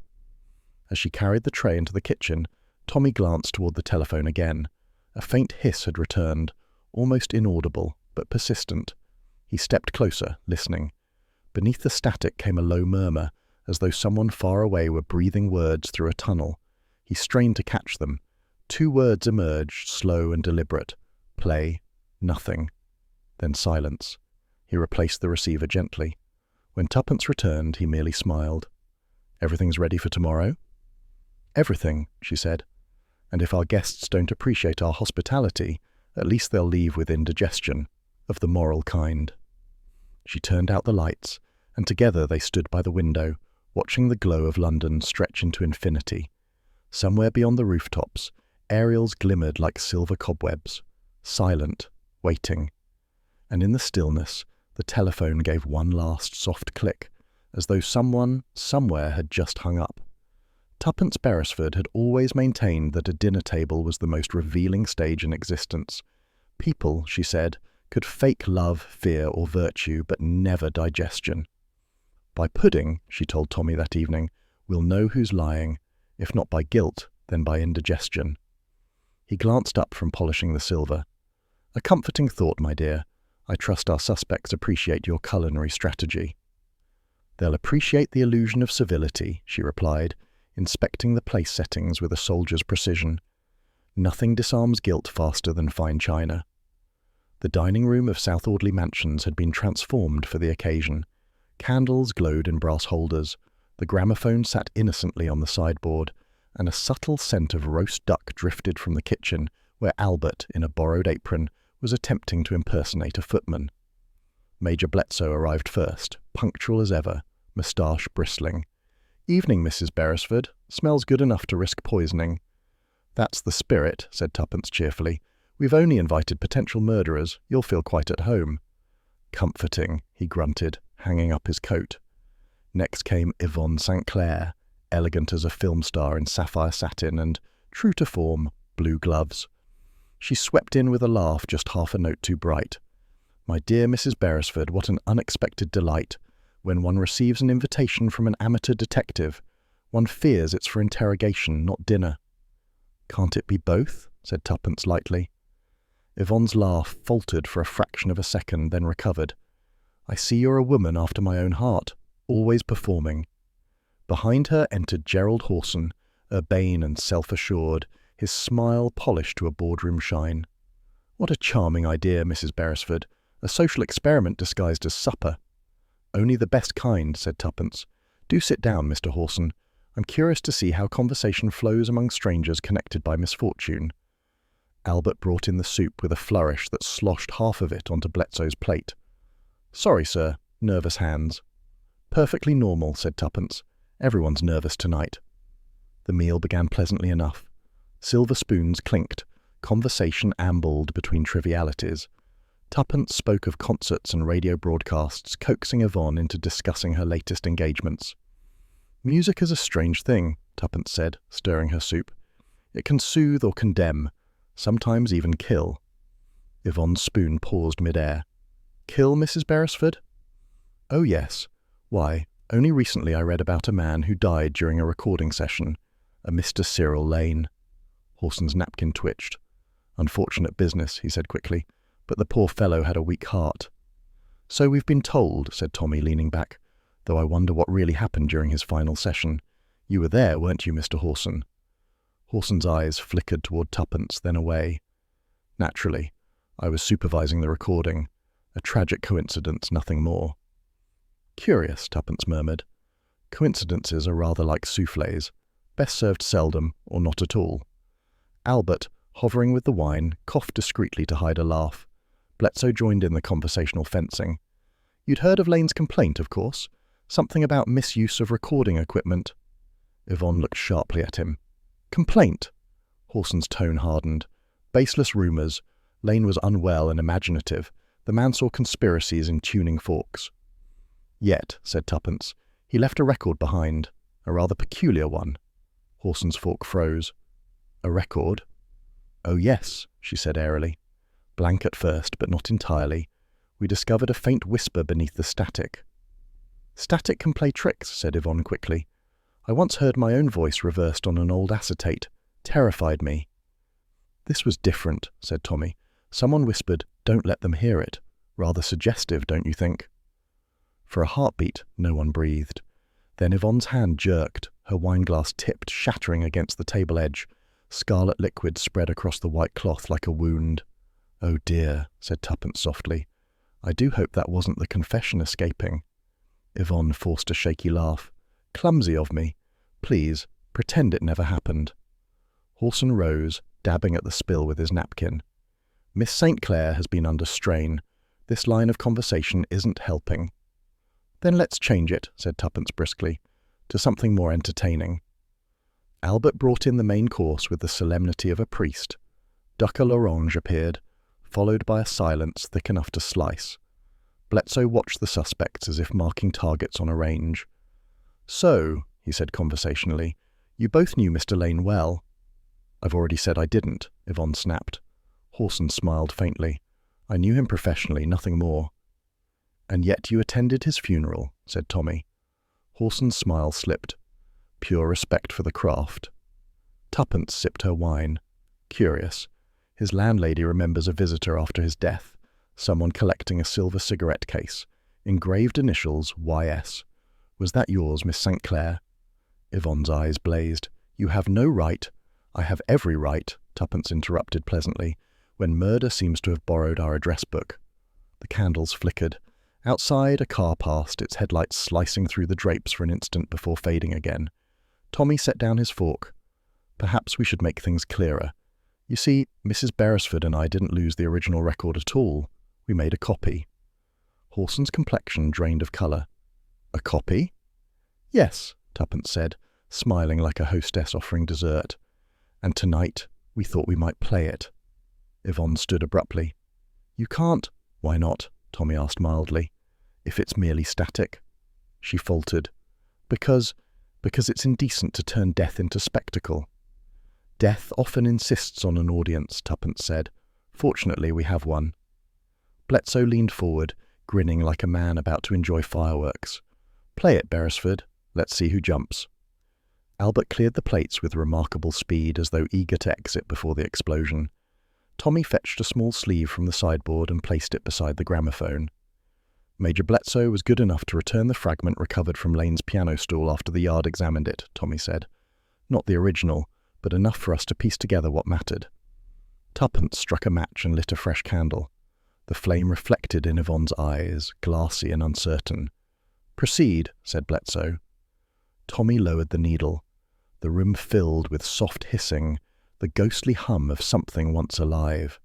As she carried the tray into the kitchen, Tommy glanced toward the telephone again. A faint hiss had returned, almost inaudible, but persistent. He stepped closer, listening. Beneath the static came a low murmur, as though someone far away were breathing words through a tunnel. He strained to catch them. 2 words emerged, slow and deliberate. Play, nothing. Then silence. He replaced the receiver gently. When Tuppence returned, he merely smiled. Everything's ready for tomorrow? Everything, she said. And if our guests don't appreciate our hospitality, at least they'll leave with indigestion, of the moral kind. She turned out the lights, and together they stood by the window, watching the glow of London stretch into infinity. Somewhere beyond the rooftops, aerials glimmered like silver cobwebs, silent, waiting. And in the stillness, the telephone gave one last soft click, as though someone, somewhere, had just hung up. Tuppence Beresford had always maintained that a dinner table was the most revealing stage in existence. People, she said, could fake love, fear, or virtue, but never digestion. By pudding, she told Tommy that evening, we'll know who's lying, if not by guilt, then by indigestion. He glanced up from polishing the silver. A comforting thought, my dear. I trust our suspects appreciate your culinary strategy. They'll appreciate the illusion of civility, she replied, inspecting the place settings with a soldier's precision. Nothing disarms guilt faster than fine china. The dining room of South Audley Mansions had been transformed for the occasion. Candles glowed in brass holders, the gramophone sat innocently on the sideboard, and a subtle scent of roast duck drifted from the kitchen, where Albert, in a borrowed apron, was attempting to impersonate a footman. Major Bledsoe arrived first, punctual as ever, moustache bristling. Evening, Mrs. Beresford. Smells good enough to risk poisoning. That's the spirit, said Tuppence cheerfully. We've only invited potential murderers. You'll feel quite at home. Comforting, he grunted, hanging up his coat. Next came Yvonne St. Clair, elegant as a film star in sapphire satin and, true to form, blue gloves. She swept in with a laugh just half a note too bright. My dear Mrs. Beresford, what an unexpected delight. When one receives an invitation from an amateur detective, one fears it's for interrogation, not dinner. Can't it be both? Said Tuppence lightly. Yvonne's laugh faltered for a fraction of a second, then recovered. I see you're a woman after my own heart, always performing. Behind her entered Gerald Hawson, urbane and self-assured, his smile polished to a boardroom shine. What a charming idea, Mrs. Beresford. A social experiment disguised as supper. Only the best kind, said Tuppence. Do sit down, Mr. Hawson. I'm curious to see how conversation flows among strangers connected by misfortune. Albert brought in the soup with a flourish that sloshed half of it onto Bledsoe's plate. Sorry, sir. Nervous hands. Perfectly normal, said Tuppence. Everyone's nervous tonight. The meal began pleasantly enough. Silver spoons clinked. Conversation ambled between trivialities. Tuppence spoke of concerts and radio broadcasts, coaxing Yvonne into discussing her latest engagements. Music is a strange thing, Tuppence said, stirring her soup. It can soothe or condemn, sometimes even kill. Yvonne's spoon paused mid-air. Kill, Mrs. Beresford? Oh, yes. Why, only recently I read about a man who died during a recording session, a Mr. Cyril Lane. Hawson's napkin twitched. Unfortunate business, he said quickly, but the poor fellow had a weak heart. So we've been told, said Tommy, leaning back, though I wonder what really happened during his final session. You were there, weren't you, Mr. Hawson? Hawson's eyes flickered toward Tuppence, then away. Naturally. I was supervising the recording. A tragic coincidence, nothing more. Curious, Tuppence murmured. Coincidences are rather like soufflés, best served seldom or not at all. Albert, hovering with the wine, coughed discreetly to hide a laugh. Bledsoe joined in the conversational fencing. You'd heard of Lane's complaint, of course. Something about misuse of recording equipment. Yvonne looked sharply at him. Complaint? Hawson's tone hardened. Baseless rumours. Lane was unwell and imaginative. The man saw conspiracies in tuning forks. Yet, said Tuppence, he left a record behind. A rather peculiar one. Hawson's fork froze. A record? Oh yes, she said airily. Blank at first, but not entirely. We discovered a faint whisper beneath the static. Static can play tricks, said Yvonne quickly. I once heard my own voice reversed on an old acetate. Terrified me. This was different, said Tommy. Someone whispered, don't let them hear it. Rather suggestive, don't you think? For a heartbeat, no one breathed. Then Yvonne's hand jerked, her wineglass tipped, shattering against the table edge. Scarlet liquid spread across the white cloth like a wound. Oh dear, said Tuppence softly. I do hope that wasn't the confession escaping. Yvonne forced a shaky laugh. Clumsy of me. Please, pretend it never happened. Hawson rose, dabbing at the spill with his napkin. Miss St. Clair has been under strain. This line of conversation isn't helping. Then let's change it, said Tuppence briskly, to something more entertaining. Albert brought in the main course with the solemnity of a priest. Duck à l'orange appeared, followed by a silence thick enough to slice. Bledsoe watched the suspects as if marking targets on a range. So, he said conversationally, you both knew Mr. Lane well. I've already said I didn't, Yvonne snapped. Hawson smiled faintly. I knew him professionally, nothing more. And yet you attended his funeral, said Tommy. Hawson's smile slipped. Pure respect for the craft. Tuppence sipped her wine. Curious. His landlady remembers a visitor after his death, someone collecting a silver cigarette case, engraved initials YS. Was that yours, Miss St. Clair? Yvonne's eyes blazed. You have no right. I have every right, Tuppence interrupted pleasantly, when murder seems to have borrowed our address book. The candles flickered. Outside, a car passed, its headlights slicing through the drapes for an instant before fading again. Tommy set down his fork. Perhaps we should make things clearer. You see, Mrs. Beresford and I didn't lose the original record at all. We made a copy. Hawson's complexion drained of colour. A copy? Yes, Tuppence said, smiling like a hostess offering dessert. And tonight, we thought we might play it. Yvonne stood abruptly. You can't. Why not? Tommy asked mildly. If it's merely static. She faltered. Because it's indecent to turn death into spectacle. Death often insists on an audience, Tuppence said. Fortunately, we have one. Bledsoe leaned forward, grinning like a man about to enjoy fireworks. Play it, Beresford. Let's see who jumps. Albert cleared the plates with remarkable speed, as though eager to exit before the explosion. Tommy fetched a small sleeve from the sideboard and placed it beside the gramophone. Major Bledsoe was good enough to return the fragment recovered from Lane's piano stool after the Yard examined it, Tommy said. Not the original, but enough for us to piece together what mattered. Tuppence struck a match and lit a fresh candle. The flame reflected in Yvonne's eyes, glassy and uncertain. "Proceed," said Bledsoe. Tommy lowered the needle. The room filled with soft hissing, the ghostly hum of something once alive.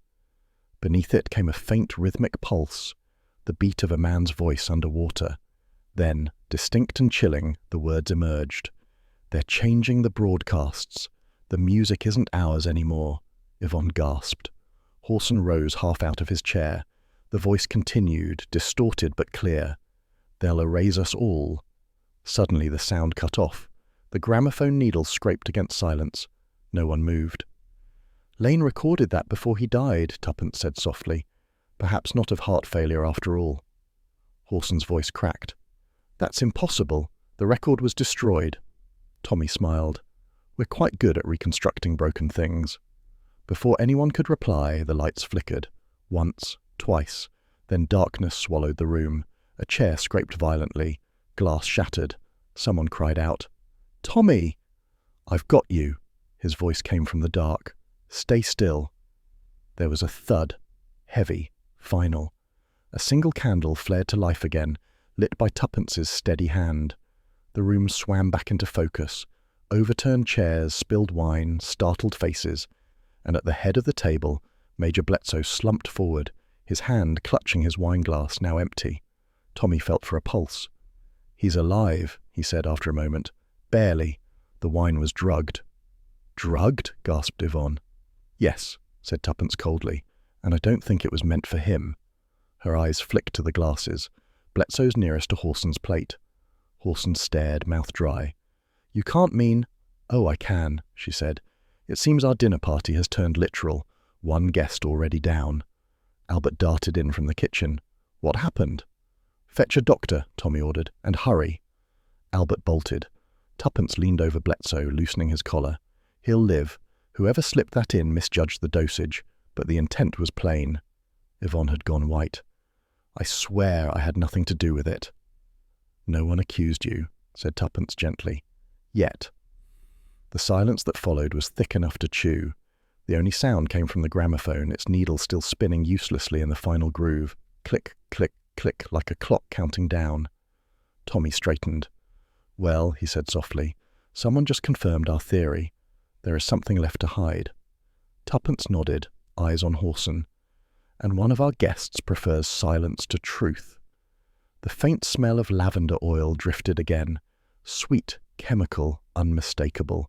Beneath it came a faint rhythmic pulse, the beat of a man's voice underwater. Then, distinct and chilling, the words emerged. "They're changing the broadcasts. The music isn't ours anymore," Yvonne gasped. Horson rose half out of his chair. The voice continued, distorted but clear. "They'll erase us all." Suddenly the sound cut off. The gramophone needle scraped against silence. No one moved. "Lane recorded that before he died," Tuppence said softly. "Perhaps not of heart failure after all." Horson's voice cracked. "That's impossible. The record was destroyed." Tommy smiled. "We're quite good at reconstructing broken things." Before anyone could reply, the lights flickered. Once, twice. Then darkness swallowed the room. A chair scraped violently. Glass shattered. Someone cried out, "Tommy!" "I've got you." His voice came from the dark. "Stay still." There was a thud. Heavy. Final. A single candle flared to life again, lit by Tuppence's steady hand. The room swam back into focus. Overturned chairs, spilled wine, startled faces. And at the head of the table, Major Bledsoe slumped forward, his hand clutching his wineglass, now empty. Tommy felt for a pulse. "He's alive," he said after a moment. "Barely. The wine was drugged." "Drugged?" gasped Yvonne. "Yes," said Tuppence coldly, "and I don't think it was meant for him." Her eyes flicked to the glasses. Bledsoe's nearest to Horson's plate. Horson stared, mouth dry. "You can't mean—" "Oh, I can," she said. "It seems our dinner party has turned literal. One guest already down." Albert darted in from the kitchen. "What happened?" "Fetch a doctor," Tommy ordered, "and hurry." Albert bolted. Tuppence leaned over Bledsoe, loosening his collar. "He'll live. Whoever slipped that in misjudged the dosage, but the intent was plain." Yvonne had gone white. "I swear I had nothing to do with it." "No one accused you," said Tuppence gently. "Yet." The silence that followed was thick enough to chew. The only sound came from the gramophone, its needle still spinning uselessly in the final groove. Click, click, click, like a clock counting down. Tommy straightened. "Well," he said softly, "someone just confirmed our theory. There is something left to hide." Tuppence nodded, eyes on Horson. "And one of our guests prefers silence to truth." The faint smell of lavender oil drifted again. Sweet, chemical, unmistakable.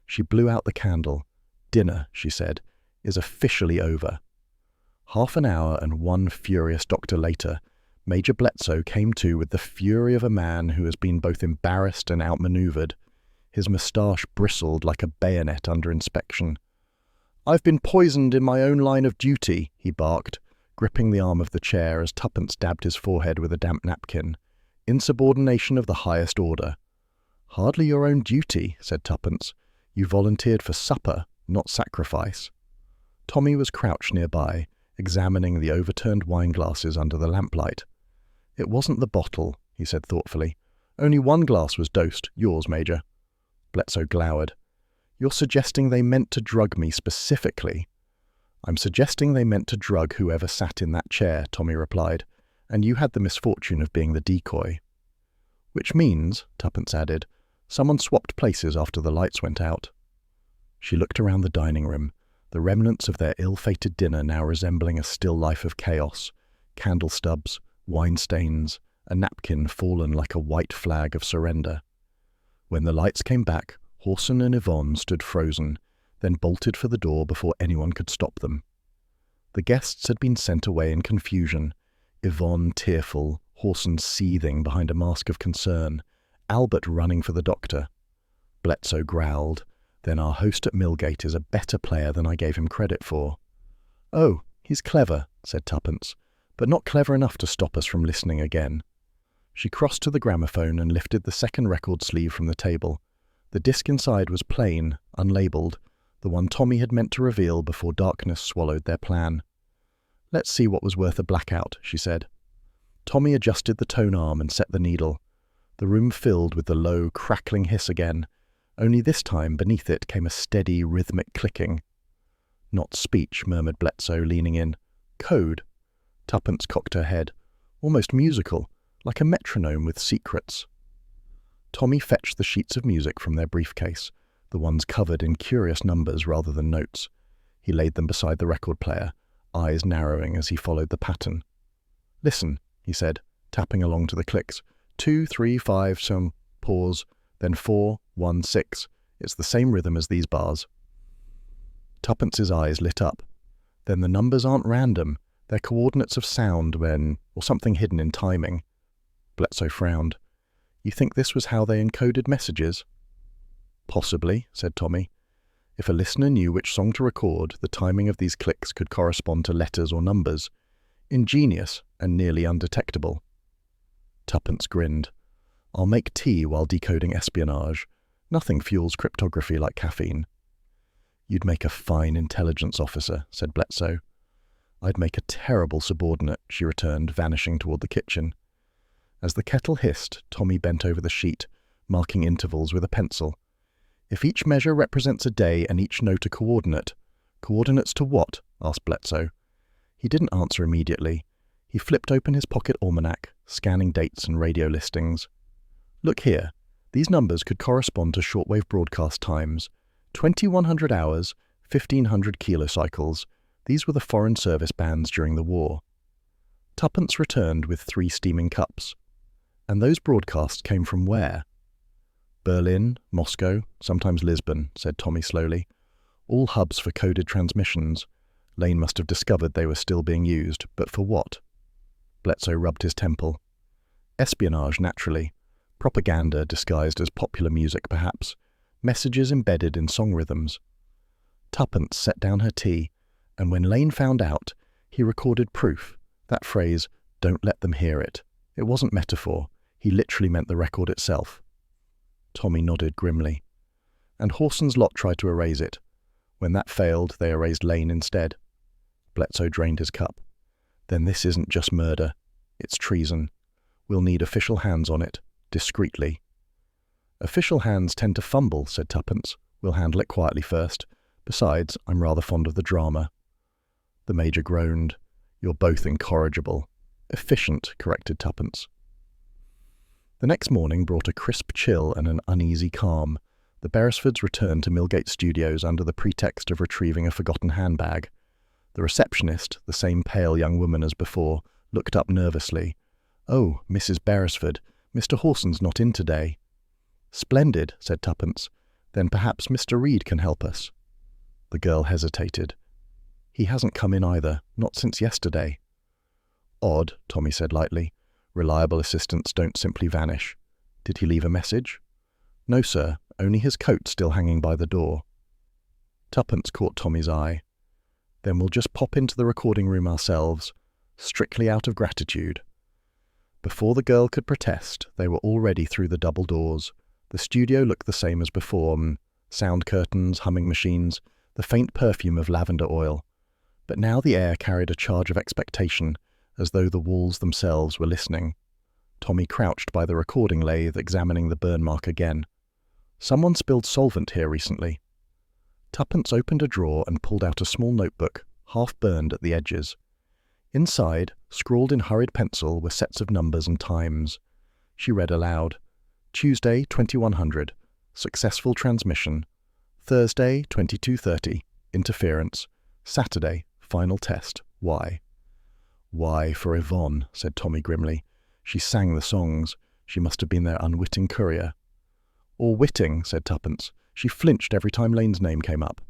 She blew out the candle. "Dinner," she said, "is officially over." Half an hour and one furious doctor later, Major Bledsoe came to with the fury of a man who has been both embarrassed and outmaneuvered. His moustache bristled like a bayonet under inspection. "I've been poisoned in my own line of duty," he barked, gripping the arm of the chair as Tuppence dabbed his forehead with a damp napkin. "Insubordination of the highest order." "Hardly your own duty," said Tuppence. "You volunteered for supper, not sacrifice." Tommy was crouched nearby, examining the overturned wine glasses under the lamplight. "It wasn't the bottle," he said thoughtfully. "Only one glass was dosed, yours, Major." Bledsoe glowered. "You're suggesting they meant to drug me specifically?" "I'm suggesting they meant to drug whoever sat in that chair," Tommy replied, "and you had the misfortune of being the decoy." "Which means," Tuppence added, "someone swapped places after the lights went out." She looked around the dining room, the remnants of their ill-fated dinner now resembling a still life of chaos. Candle stubs, wine stains, a napkin fallen like a white flag of surrender. When the lights came back, Horson and Yvonne stood frozen, then bolted for the door before anyone could stop them. The guests had been sent away in confusion, Yvonne tearful, Horson seething behind a mask of concern, Albert running for the doctor. Bledsoe growled, "Then our host at Millgate is a better player than I gave him credit for." "Oh, he's clever," said Tuppence, "but not clever enough to stop us from listening again." She crossed to the gramophone and lifted the second record sleeve from the table. The disc inside was plain, unlabeled, the one Tommy had meant to reveal before darkness swallowed their plan. "Let's see what was worth a blackout," she said. Tommy adjusted the tone arm and set the needle. The room filled with the low, crackling hiss again, only this time beneath it came a steady, rhythmic clicking. Not speech, murmured Bledsoe, leaning in. Code. Tuppence cocked her head. Almost musical, like a metronome with secrets. Tommy fetched the sheets of music from their briefcase, the ones covered in curious numbers rather than notes. He laid them beside the record player, eyes narrowing as he followed the pattern. Listen, he said, tapping along to the clicks. 2, 3, 5, some, pause, then 4, 1, 6. It's the same rhythm as these bars. Tuppence's eyes lit up. Then the numbers aren't random. They're coordinates of sound or something hidden in timing. Bledsoe frowned. You think this was how they encoded messages? Possibly, said Tommy. If a listener knew which song to record, the timing of these clicks could correspond to letters or numbers. Ingenious and nearly undetectable. Tuppence grinned. I'll make tea while decoding espionage. Nothing fuels cryptography like caffeine. You'd make a fine intelligence officer, said Bledsoe. I'd make a terrible subordinate, she returned, vanishing toward the kitchen. As the kettle hissed, Tommy bent over the sheet, marking intervals with a pencil. If each measure represents a day and each note a coordinate. Coordinates to what? Asked Bledsoe. He didn't answer immediately. He flipped open his pocket almanac, scanning dates and radio listings. Look here. These numbers could correspond to shortwave broadcast times. 2100 hours, 1500 kilocycles. These were the Foreign Service bands during the war. Tuppence returned with 3 steaming cups. And those broadcasts came from where? Berlin, Moscow, sometimes Lisbon, said Tommy slowly. All hubs for coded transmissions. Lane must have discovered they were still being used, but for what? Bledsoe rubbed his temple. Espionage, naturally. Propaganda disguised as popular music, perhaps. Messages embedded in song rhythms. Tuppence set down her tea, and when Lane found out, he recorded proof. That phrase, don't let them hear it. It wasn't metaphor. He literally meant the record itself. Tommy nodded grimly. And Horson's lot tried to erase it. When that failed, they erased Lane instead. Bledsoe drained his cup. Then this isn't just murder. It's treason. We'll need official hands on it, discreetly. Official hands tend to fumble, said Tuppence. We'll handle it quietly first. Besides, I'm rather fond of the drama. The Major groaned. You're both incorrigible. Efficient, corrected Tuppence. The next morning brought a crisp chill and an uneasy calm. The Beresfords returned to Millgate Studios under the pretext of retrieving a forgotten handbag. The receptionist, the same pale young woman as before, looked up nervously. Oh, Mrs. Beresford, Mr. Horson's not in today. Splendid, said Tuppence. Then perhaps Mr. Reed can help us. The girl hesitated. He hasn't come in either, not since yesterday. Odd, Tommy said lightly. Reliable assistants don't simply vanish. Did he leave a message? No, sir, only his coat still hanging by the door. Tuppence caught Tommy's eye. Then we'll just pop into the recording room ourselves, strictly out of gratitude. Before the girl could protest, they were already through the double doors. The studio looked the same as before, sound curtains, humming machines, the faint perfume of lavender oil. But now the air carried a charge of expectation, as though the walls themselves were listening. Tommy crouched by the recording lathe, examining the burn mark again. Someone spilled solvent here recently. Tuppence opened a drawer and pulled out a small notebook, half burned at the edges. Inside, scrawled in hurried pencil, were sets of numbers and times. She read aloud. Tuesday, 2100. Successful transmission. Thursday, 22:30. Interference. Saturday, final test. Why? Why, for Yvonne, said Tommy grimly. She sang the songs. She must have been their unwitting courier. Or witting, said Tuppence. She flinched every time Lane's name came up.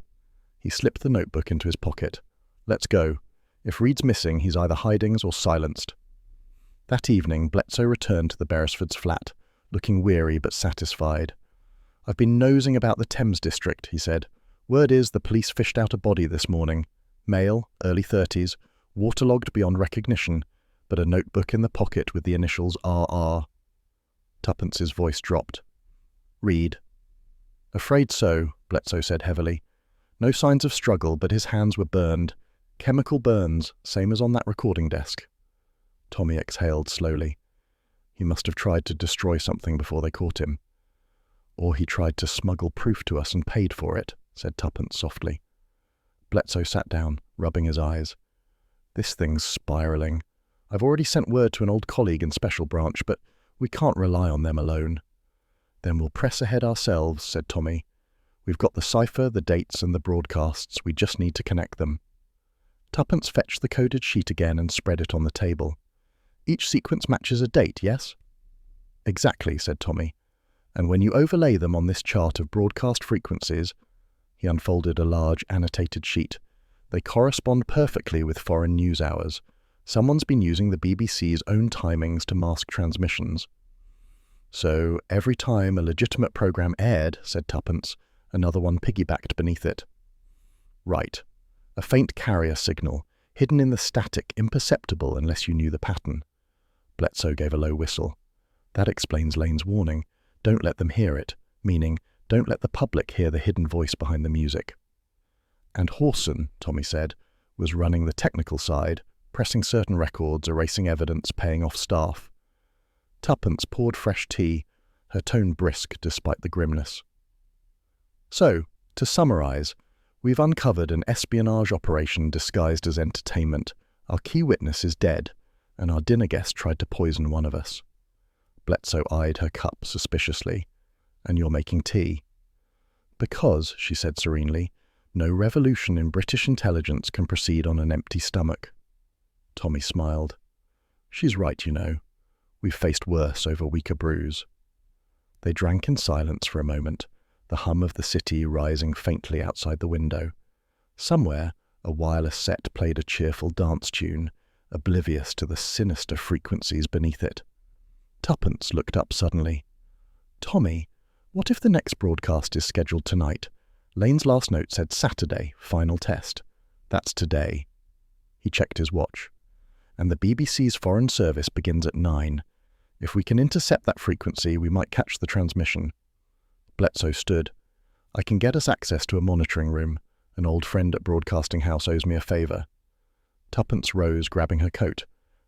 He slipped the notebook into his pocket. Let's go. If Reed's missing, he's either hidings or silenced. That evening, Bledsoe returned to the Beresfords' flat, looking weary but satisfied. I've been nosing about the Thames district, he said. Word is the police fished out a body this morning. Male, early 30s, waterlogged beyond recognition, but a notebook in the pocket with the initials RR. Tuppence's voice dropped. Reed. Afraid so, Bledsoe said heavily. No signs of struggle, but his hands were burned. Chemical burns, same as on that recording desk. Tommy exhaled slowly. He must have tried to destroy something before they caught him. Or he tried to smuggle proof to us and paid for it, said Tuppence softly. Bledsoe sat down, rubbing his eyes. This thing's spiraling. I've already sent word to an old colleague in Special Branch, but we can't rely on them alone. Then we'll press ahead ourselves, said Tommy. We've got the cipher, the dates, and the broadcasts. We just need to connect them. Tuppence fetched the coded sheet again and spread it on the table. Each sequence matches a date, yes? Exactly, said Tommy. And when you overlay them on this chart of broadcast frequencies, he unfolded a large annotated sheet. They correspond perfectly with foreign news hours. Someone's been using the BBC's own timings to mask transmissions. So every time a legitimate programme aired, said Tuppence, another one piggybacked beneath it. Right. A faint carrier signal, hidden in the static, imperceptible unless you knew the pattern. Bledsoe gave a low whistle. That explains Lane's warning. Don't let them hear it, meaning don't let the public hear the hidden voice behind the music. And Hawson, Tommy said, was running the technical side, pressing certain records, erasing evidence, paying off staff. Tuppence poured fresh tea, her tone brisk despite the grimness. So, to summarise, we've uncovered an espionage operation disguised as entertainment. Our key witness is dead, and our dinner guest tried to poison one of us. Bledsoe eyed her cup suspiciously. And you're making tea. Because, she said serenely, no revolution in British intelligence can proceed on an empty stomach. Tommy smiled. She's right, you know. We've faced worse over weaker brews. They drank in silence for a moment, the hum of the city rising faintly outside the window. Somewhere, a wireless set played a cheerful dance tune, oblivious to the sinister frequencies beneath it. Tuppence looked up suddenly. Tommy, what if the next broadcast is scheduled tonight? Lane's last note said Saturday, final test. That's today. He checked his watch. And the BBC's Foreign Service begins at 9. If we can intercept that frequency, we might catch the transmission. Bledsoe stood. I can get us access to a monitoring room. An old friend at Broadcasting House owes me a favour. Tuppence rose, grabbing her coat.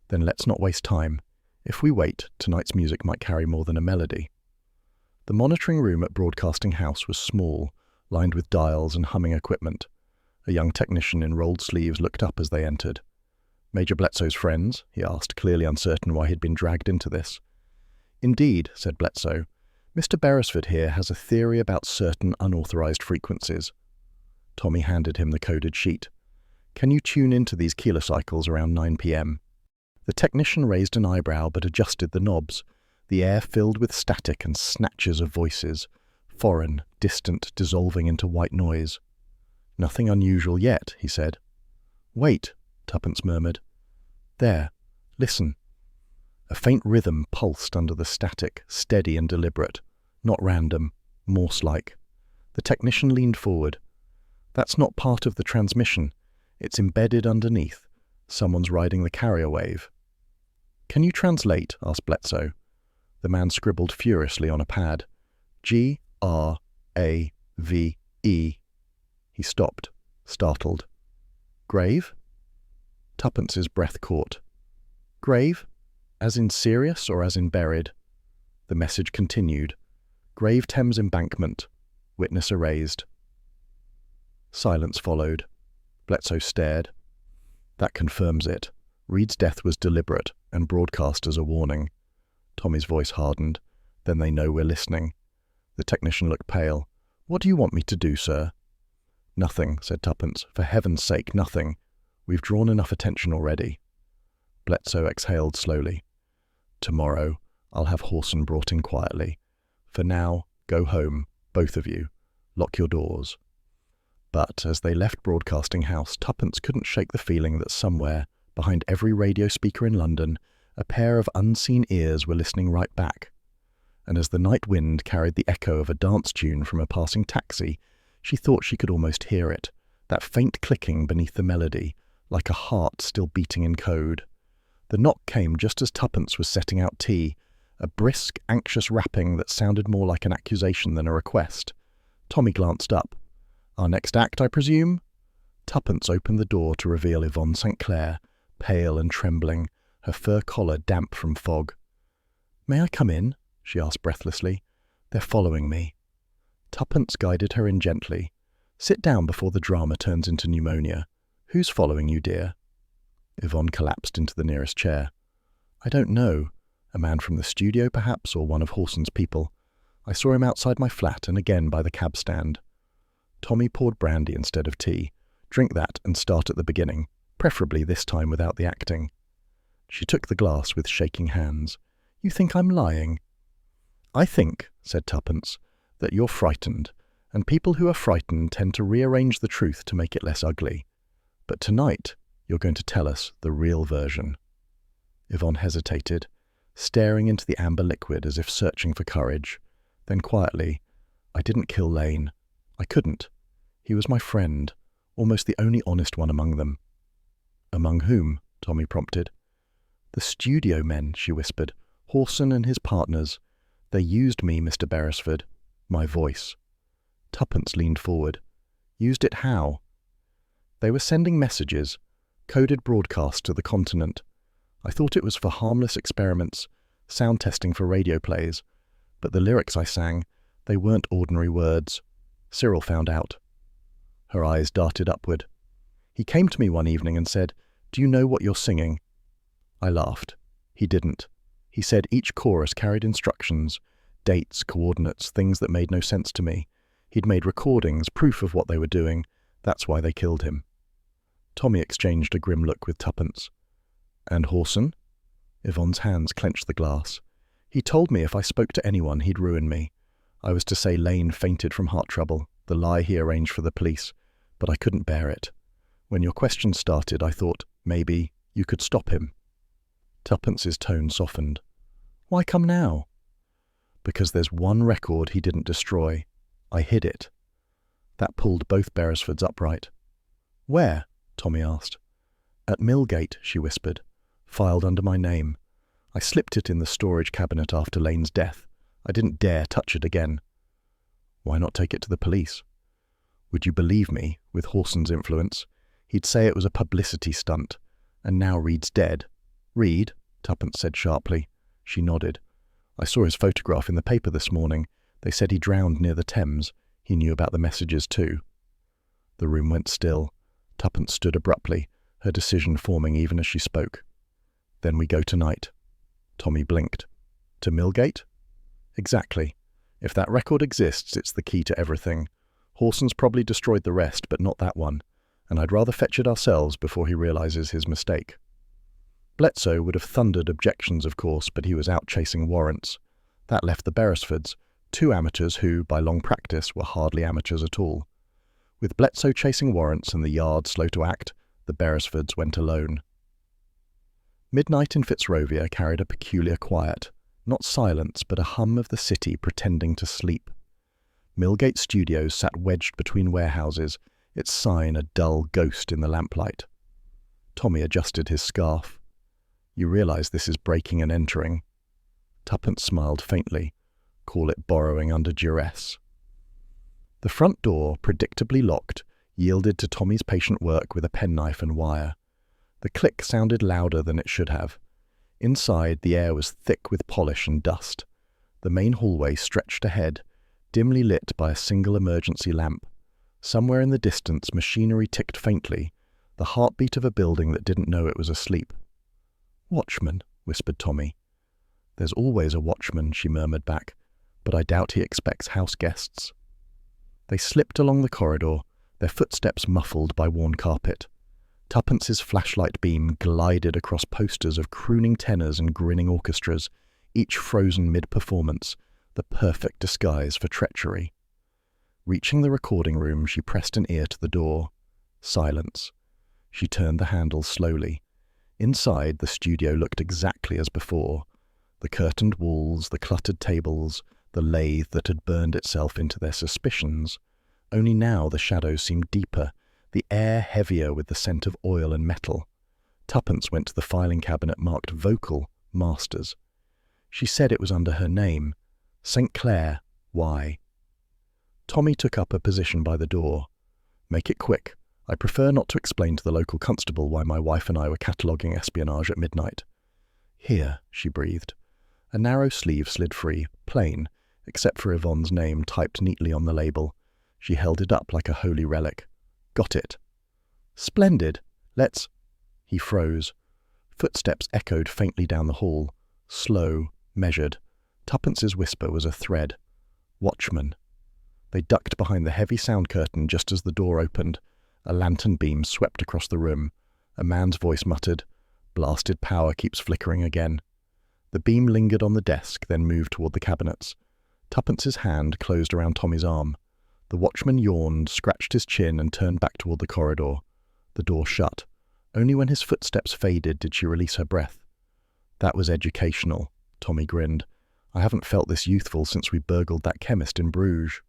Then let's not waste time. If we wait, tonight's music might carry more than a melody. The monitoring room at Broadcasting House was small, lined with dials and humming equipment. A young technician in rolled sleeves looked up as they entered. Major Bledsoe's friends? He asked, clearly uncertain why he'd been dragged into this. Indeed, said Bledsoe. Mr. Beresford here has a theory about certain unauthorized frequencies. Tommy handed him the coded sheet. Can you tune into these kilocycles around 9 p.m.? The technician raised an eyebrow but adjusted the knobs. The air filled with static and snatches of voices, foreign, distant, dissolving into white noise. Nothing unusual yet, he said. Wait, Tuppence murmured. There, listen. A faint rhythm pulsed under the static, steady and deliberate, not random, Morse-like. The technician leaned forward. That's not part of the transmission. It's embedded underneath. Someone's riding the carrier wave. Can you translate? Asked Bledsoe. The man scribbled furiously on a pad. Grave. He stopped, startled. Grave? Tuppence's breath caught. Grave? As in serious or as in buried? The message continued. Grave Thames Embankment. Witness erased. Silence followed. Bledsoe stared. That confirms it. Reed's death was deliberate and broadcast as a warning. Tommy's voice hardened. Then they know we're listening. The technician looked pale. What do you want me to do, sir? Nothing, said Tuppence. For heaven's sake, nothing. We've drawn enough attention already. Bledsoe exhaled slowly. Tomorrow, I'll have Hawson brought in quietly. For now, go home, both of you. Lock your doors. But as they left Broadcasting House, Tuppence couldn't shake the feeling that somewhere, behind every radio speaker in London, a pair of unseen ears were listening right back. And as the night wind carried the echo of a dance tune from a passing taxi, she thought she could almost hear it, that faint clicking beneath the melody, like a heart still beating in code. The knock came just as Tuppence was setting out tea, a brisk, anxious rapping that sounded more like an accusation than a request. Tommy glanced up. Our next act, I presume? Tuppence opened the door to reveal Yvonne St. Clair, pale and trembling, her fur collar damp from fog. May I come in? She asked breathlessly. They're following me. Tuppence guided her in gently. Sit down before the drama turns into pneumonia. Who's following you, dear? Yvonne collapsed into the nearest chair. I don't know. A man from the studio, perhaps, or one of Horson's people. I saw him outside my flat and again by the cab stand. Tommy poured brandy instead of tea. Drink that and start at the beginning, preferably this time without the acting. She took the glass with shaking hands. You think I'm lying? I think, said Tuppence, that you're frightened, and people who are frightened tend to rearrange the truth to make it less ugly. But tonight, you're going to tell us the real version. Yvonne hesitated, staring into the amber liquid as if searching for courage. Then quietly, I didn't kill Lane. I couldn't. He was my friend, almost the only honest one among them. Among whom? Tommy prompted. The studio men, she whispered. Horson and his partners. They used me, Mr. Beresford. My voice. Tuppence leaned forward. Used it how? They were sending messages, coded broadcasts to the continent. I thought it was for harmless experiments, sound testing for radio plays, but the lyrics I sang, they weren't ordinary words. Cyril found out. Her eyes darted upward. He came to me one evening and said, Do you know what you're singing? I laughed. He didn't. He said each chorus carried instructions, dates, coordinates, things that made no sense to me. He'd made recordings, proof of what they were doing. That's why they killed him. Tommy exchanged a grim look with Tuppence. And Horson? Yvonne's hands clenched the glass. He told me if I spoke to anyone, he'd ruin me. I was to say Lane fainted from heart trouble, the lie he arranged for the police, but I couldn't bear it. When your question started, I thought, maybe, you could stop him. Tuppence's tone softened. Why come now? Because there's one record he didn't destroy. I hid it. That pulled both Beresfords upright. Where? Tommy asked. At Millgate, she whispered. Filed under my name. I slipped it in the storage cabinet after Lane's death. I didn't dare touch it again. Why not take it to the police? Would you believe me, with Horson's influence? He'd say it was a publicity stunt. And now Reed's dead. Reed? Tuppence said sharply. She nodded. I saw his photograph in the paper this morning. They said he drowned near the Thames. He knew about the messages too. The room went still. Tuppence stood abruptly, her decision forming even as she spoke. Then we go tonight. Tommy blinked. To Millgate? Exactly. If that record exists, it's the key to everything. Horson's probably destroyed the rest, but not that one, and I'd rather fetch it ourselves before he realizes his mistake. Bledsoe would have thundered objections, of course, but he was out chasing warrants. That left the Beresfords, two amateurs who, by long practice, were hardly amateurs at all. With Bledsoe chasing warrants and the Yard slow to act, the Beresfords went alone. Midnight in Fitzrovia carried a peculiar quiet, not silence, but a hum of the city pretending to sleep. Millgate Studios sat wedged between warehouses, its sign a dull ghost in the lamplight. Tommy adjusted his scarf. You realize this is breaking and entering. Tuppence smiled faintly. Call it borrowing under duress. The front door, predictably locked, yielded to Tommy's patient work with a penknife and wire. The click sounded louder than it should have. Inside, the air was thick with polish and dust. The main hallway stretched ahead, dimly lit by a single emergency lamp. Somewhere in the distance, machinery ticked faintly, the heartbeat of a building that didn't know it was asleep. Watchman, whispered Tommy. There's always a watchman, she murmured back, but I doubt he expects house guests. They slipped along the corridor, their footsteps muffled by worn carpet. Tuppence's flashlight beam glided across posters of crooning tenors and grinning orchestras, each frozen mid-performance, the perfect disguise for treachery. Reaching the recording room, she pressed an ear to the door. Silence. She turned the handle slowly. Inside, the studio looked exactly as before. The curtained walls, the cluttered tables, the lathe that had burned itself into their suspicions. Only now the shadows seemed deeper, the air heavier with the scent of oil and metal. Tuppence went to the filing cabinet marked Vocal Masters. She said it was under her name. St. Clair, why? Tommy took up a position by the door. Make it quick. I prefer not to explain to the local constable why my wife and I were cataloguing espionage at midnight. Here, she breathed. A narrow sleeve slid free, plain, except for Yvonne's name typed neatly on the label. She held it up like a holy relic. "Got it." "Splendid. Let's—" He froze. Footsteps echoed faintly down the hall. Slow, measured. Tuppence's whisper was a thread. "Watchman." They ducked behind the heavy sound curtain just as the door opened. A lantern beam swept across the room. A man's voice muttered, "Blasted power keeps flickering again." The beam lingered on the desk, then moved toward the cabinets. Tuppence's hand closed around Tommy's arm. The watchman yawned, scratched his chin, and turned back toward the corridor. The door shut. Only when his footsteps faded did she release her breath. "That was educational," Tommy grinned. "I haven't felt this youthful since we burgled that chemist in Bruges."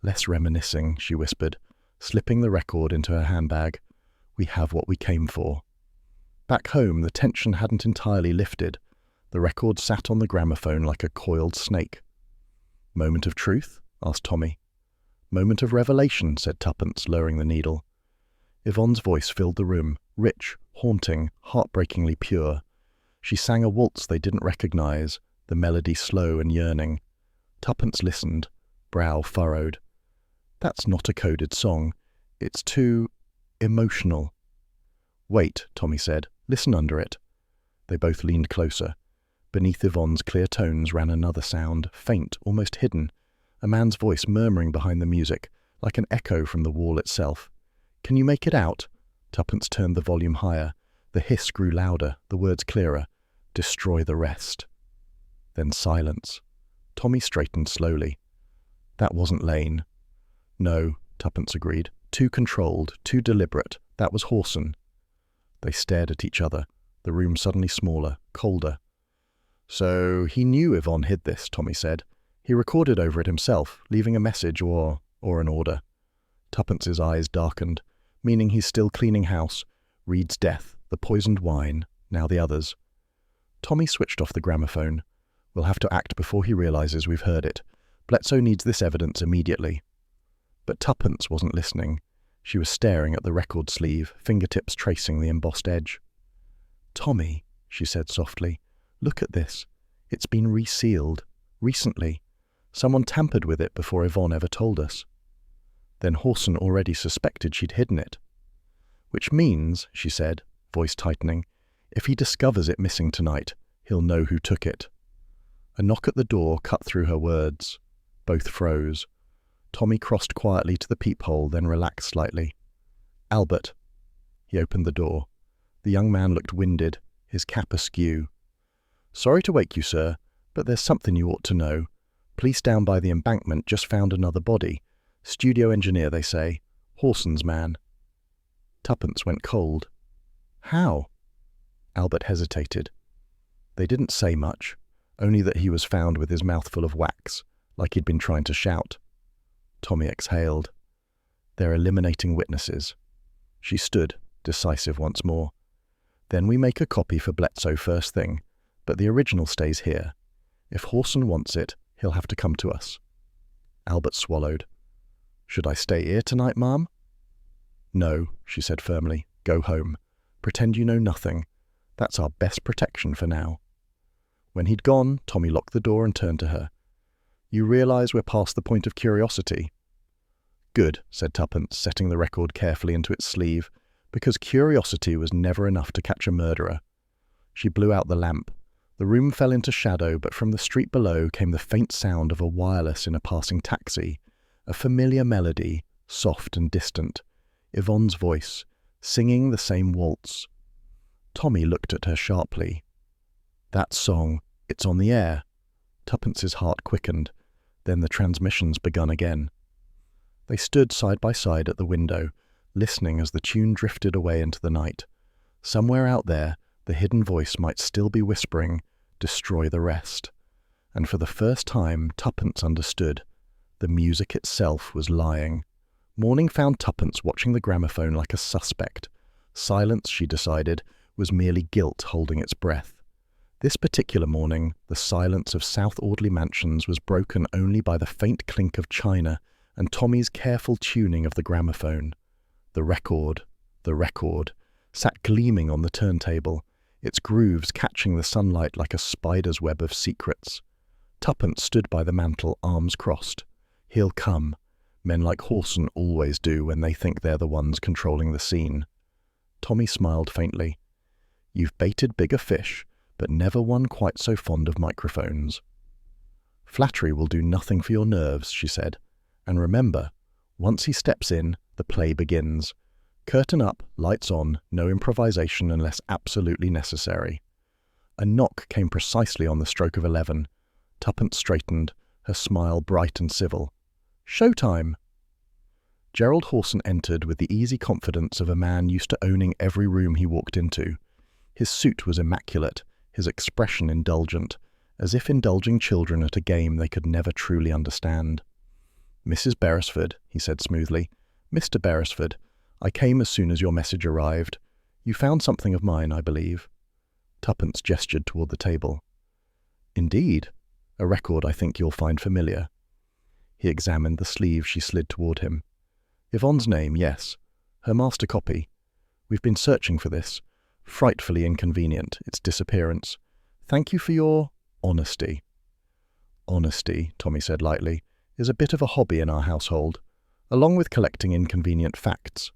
"Less reminiscing," she whispered, slipping the record into her handbag. "We have what we came for." Back home, the tension hadn't entirely lifted. The record sat on the gramophone like a coiled snake. "Moment of truth?" asked Tommy. "Moment of revelation," said Tuppence, lowering the needle. Yvonne's voice filled the room, rich, haunting, heartbreakingly pure. She sang a waltz they didn't recognize, the melody slow and yearning. Tuppence listened, brow furrowed. "That's not a coded song. It's too emotional." "Wait," Tommy said. "Listen under it." They both leaned closer. Beneath Yvonne's clear tones ran another sound, faint, almost hidden, a man's voice murmuring behind the music, like an echo from the wall itself. "Can you make it out?" Tuppence turned the volume higher. The hiss grew louder, the words clearer. "Destroy the rest." Then silence. Tommy straightened slowly. "That wasn't Lane." "No," Tuppence agreed. "Too controlled, too deliberate. That was Horson." They stared at each other, the room suddenly smaller, colder. "So he knew Yvonne hid this," Tommy said. "He recorded over it himself, leaving a message or an order." Tuppence's eyes darkened, meaning he's still cleaning house. Reed's death, the poisoned wine, now the others. Tommy switched off the gramophone. "We'll have to act before he realizes we've heard it. Bledsoe needs this evidence immediately." But Tuppence wasn't listening. She was staring at the record sleeve, fingertips tracing the embossed edge. "Tommy," she said softly, "look at this. It's been resealed. Recently. Someone tampered with it before Yvonne ever told us." Then Horson already suspected she'd hidden it. "Which means," she said, voice tightening, "if he discovers it missing tonight, he'll know who took it." A knock at the door cut through her words. Both froze. Tommy crossed quietly to the peephole, then relaxed slightly. "Albert." He opened the door. The young man looked winded, his cap askew. "Sorry to wake you, sir, but there's something you ought to know. Police down by the embankment just found another body. Studio engineer, they say. Horson's man." Tuppence went cold. "How?" Albert hesitated. "They didn't say much, only that he was found with his mouth full of wax, like he'd been trying to shout." Tommy exhaled. "They're eliminating witnesses." She stood, decisive once more. "Then we make a copy for Bledsoe first thing, but the original stays here. If Horson wants it, he'll have to come to us." Albert swallowed. "Should I stay here tonight, Ma'am?" "No," she said firmly. "Go home. Pretend you know nothing. That's our best protection for now." When he'd gone, Tommy locked the door and turned to her. "You realize we're past the point of curiosity?" "Good," said Tuppence, setting the record carefully into its sleeve, because curiosity was never enough to catch a murderer. She blew out the lamp. The room fell into shadow, but from the street below came the faint sound of a wireless in a passing taxi, a familiar melody, soft and distant, Yvonne's voice, singing the same waltz. Tommy looked at her sharply. "That song, it's on the air." Tuppence's heart quickened. Then the transmissions begun again. They stood side by side at the window, listening as the tune drifted away into the night. Somewhere out there, the hidden voice might still be whispering, "Destroy the rest." And for the first time, Tuppence understood. The music itself was lying. Morning found Tuppence watching the gramophone like a suspect. Silence, she decided, was merely guilt holding its breath. This particular morning, the silence of South Audley Mansions was broken only by the faint clink of china and Tommy's careful tuning of the gramophone. The record, sat gleaming on the turntable, its grooves catching the sunlight like a spider's web of secrets. Tuppence stood by the mantel, arms crossed. He'll come. Men like Horson always do when they think they're the ones controlling the scene. Tommy smiled faintly. You've baited bigger fish, but never one quite so fond of microphones. Flattery will do nothing for your nerves, she said. And remember, once he steps in, the play begins. Curtain up, lights on, no improvisation unless absolutely necessary. A knock came precisely on the stroke of 11. Tuppence straightened, her smile bright and civil. Showtime! Gerald Horson entered with the easy confidence of a man used to owning every room he walked into. His suit was immaculate, his expression indulgent, as if indulging children at a game they could never truly understand. Mrs. Beresford, he said smoothly. Mr. Beresford, I came as soon as your message arrived. You found something of mine, I believe. Tuppence gestured toward the table. Indeed, a record I think you'll find familiar. He examined the sleeve she slid toward him. Yvonne's name, yes. Her master copy. We've been searching for this. Frightfully inconvenient, its disappearance. Thank you for your honesty. Honesty, Tommy said lightly, is a bit of a hobby in our household, along with collecting inconvenient facts.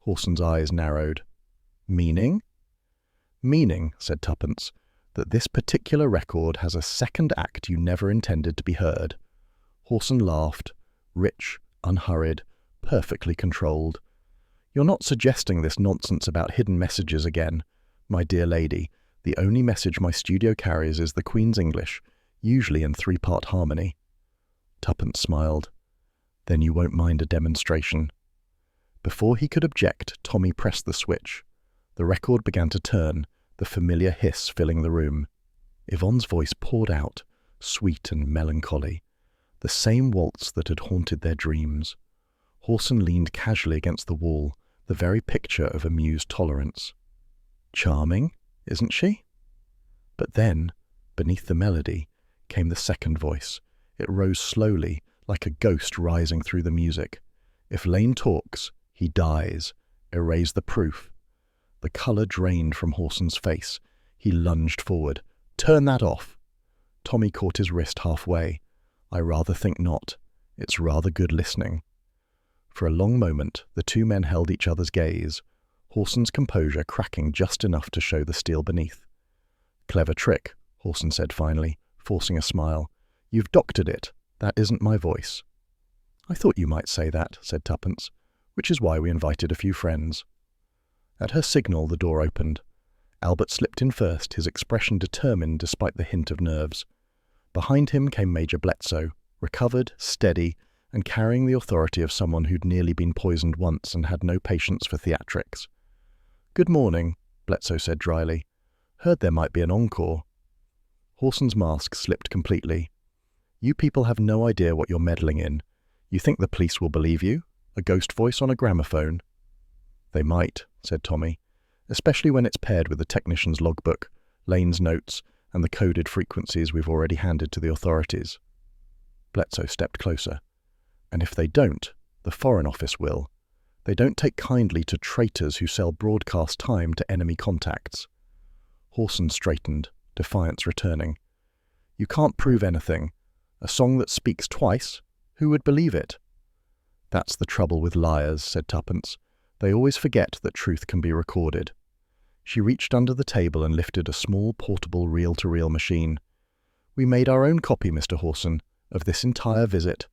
Horson's eyes narrowed. Meaning? Meaning, said Tuppence, that this particular record has a second act you never intended to be heard. Horson laughed, rich, unhurried, perfectly controlled. You're not suggesting this nonsense about hidden messages again, my dear lady. The only message my studio carries is the Queen's English, usually in 3-part harmony. Tuppence smiled. Then you won't mind a demonstration. Before he could object, Tommy pressed the switch. The record began to turn, the familiar hiss filling the room. Yvonne's voice poured out, sweet and melancholy, the same waltz that had haunted their dreams. Horson leaned casually against the wall, the very picture of amused tolerance. Charming, isn't she? But then, beneath the melody, came the second voice. It rose slowly, like a ghost rising through the music. If Lane talks, he dies. Erase the proof. The colour drained from Horson's face. He lunged forward. Turn that off! Tommy caught his wrist halfway. I rather think not. It's rather good listening. For a long moment, the two men held each other's gaze, Horson's composure cracking just enough to show the steel beneath. Clever trick, Horson said finally, forcing a smile. You've doctored it. That isn't my voice. I thought you might say that, said Tuppence, which is why we invited a few friends. At her signal, the door opened. Albert slipped in first, his expression determined despite the hint of nerves. Behind him came Major Bledsoe, recovered, steady, and carrying the authority of someone who'd nearly been poisoned once and had no patience for theatrics. Good morning, Bledsoe said dryly. Heard there might be an encore. Horson's mask slipped completely. You people have no idea what you're meddling in. You think the police will believe you? A ghost voice on a gramophone? They might, said Tommy, especially when it's paired with the technician's logbook, Lane's notes, and the coded frequencies we've already handed to the authorities. Bledsoe stepped closer. And if they don't, the Foreign Office will. They don't take kindly to traitors who sell broadcast time to enemy contacts. Horson straightened, defiance returning. You can't prove anything. A song that speaks twice? Who would believe it? That's the trouble with liars, said Tuppence. They always forget that truth can be recorded. She reached under the table and lifted a small portable reel-to-reel machine. We made our own copy, Mr. Horson, of this entire visit.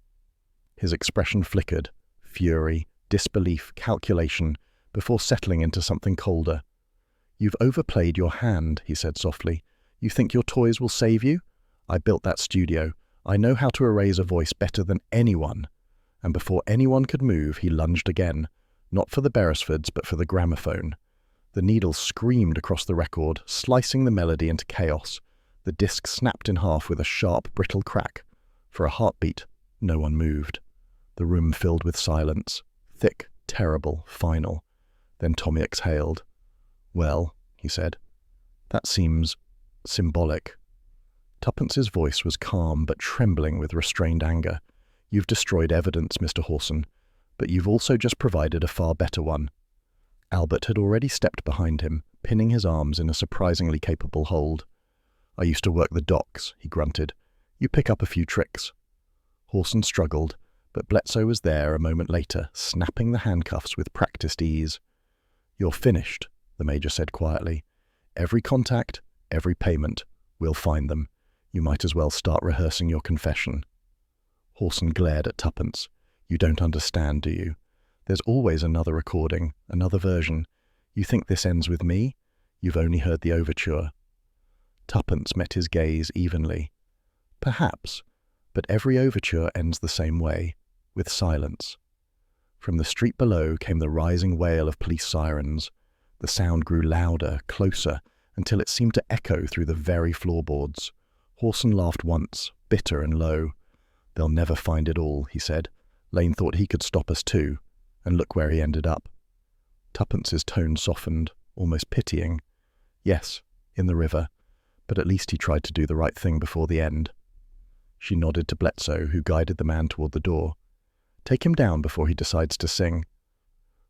His expression flickered, fury, disbelief, calculation, before settling into something colder. You've overplayed your hand, he said softly. You think your toys will save you? I built that studio. I know how to erase a voice better than anyone. And before anyone could move, he lunged again, not for the Beresfords, but for the gramophone. The needle screamed across the record, slicing the melody into chaos. The disc snapped in half with a sharp, brittle crack. For a heartbeat, no one moved. The room filled with silence, thick, terrible, final. Then Tommy exhaled. Well, he said, that seems symbolic. Tuppence's voice was calm but trembling with restrained anger. You've destroyed evidence, Mr. Horson, but you've also just provided a far better one. Albert had already stepped behind him, pinning his arms in a surprisingly capable hold. I used to work the docks, he grunted. You pick up a few tricks. Horson struggled, But Bledsoe was there a moment later, snapping the handcuffs with practiced ease. "You're finished," the Major said quietly. "Every contact, every payment, we'll find them. You might as well start rehearsing your confession." Hawson glared at Tuppence. "You don't understand, do you? There's always another recording, another version. You think this ends with me? You've only heard the overture." Tuppence met his gaze evenly. "Perhaps, but every overture ends the same way, with silence." From the street below came the rising wail of police sirens. The sound grew louder, closer, until it seemed to echo through the very floorboards. Hawson laughed once, bitter and low. "They'll never find it all," he said. "Lane thought he could stop us too, and look where he ended up." Tuppence's tone softened, almost pitying. "Yes, in the river, but at least he tried to do the right thing before the end." She nodded to Bledsoe, who guided the man toward the door. "Take him down before he decides to sing."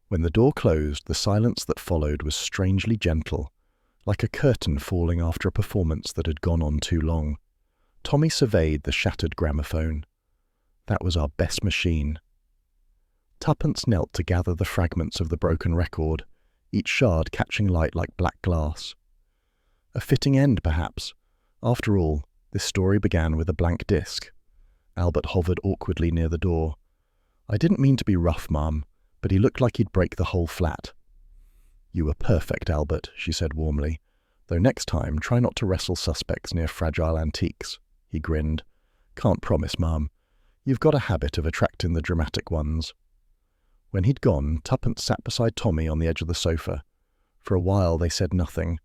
When the door closed, the silence that followed was strangely gentle, like a curtain falling after a performance that had gone on too long. Tommy surveyed the shattered gramophone. "That was our best machine." Tuppence knelt to gather the fragments of the broken record, each shard catching light like black glass. A fitting end, perhaps. After all, this story began with a blank disc. Albert hovered awkwardly near the door. "I didn't mean to be rough, Mum, but he looked like he'd break the whole flat." "You were perfect, Albert," she said warmly. "Though next time, try not to wrestle suspects near fragile antiques." He grinned. "Can't promise, Mum. You've got a habit of attracting the dramatic ones." When he'd gone, Tuppence sat beside Tommy on the edge of the sofa. For a while they said nothing.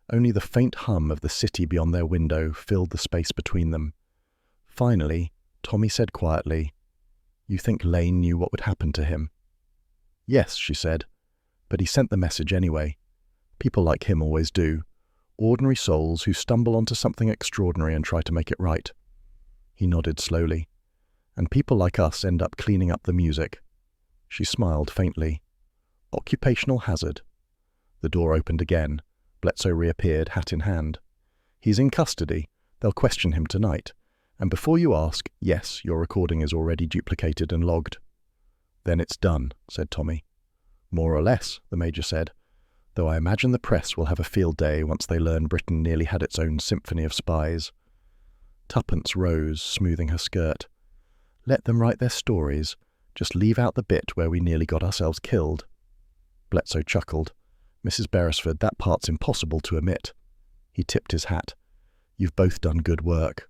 Only the faint hum of the city beyond their window filled the space between them. Finally, Tommy said quietly, "You think Lane knew what would happen to him?" "Yes," she said, "but he sent the message anyway. People like him always do. Ordinary souls who stumble onto something extraordinary and try to make it right." He nodded slowly. "And people like us end up cleaning up the music." She smiled faintly. "Occupational hazard." The door opened again. Bledsoe reappeared, hat in hand. "He's in custody. They'll question him tonight. And before you ask, yes, your recording is already duplicated and logged." "Then it's done," said Tommy. "More or less," the Major said, "though I imagine the press will have a field day once they learn Britain nearly had its own symphony of spies." Tuppence rose, smoothing her skirt. "Let them write their stories. Just leave out the bit where we nearly got ourselves killed." Bledsoe chuckled. "Mrs. Beresford, that part's impossible to omit." He tipped his hat. "You've both done good work."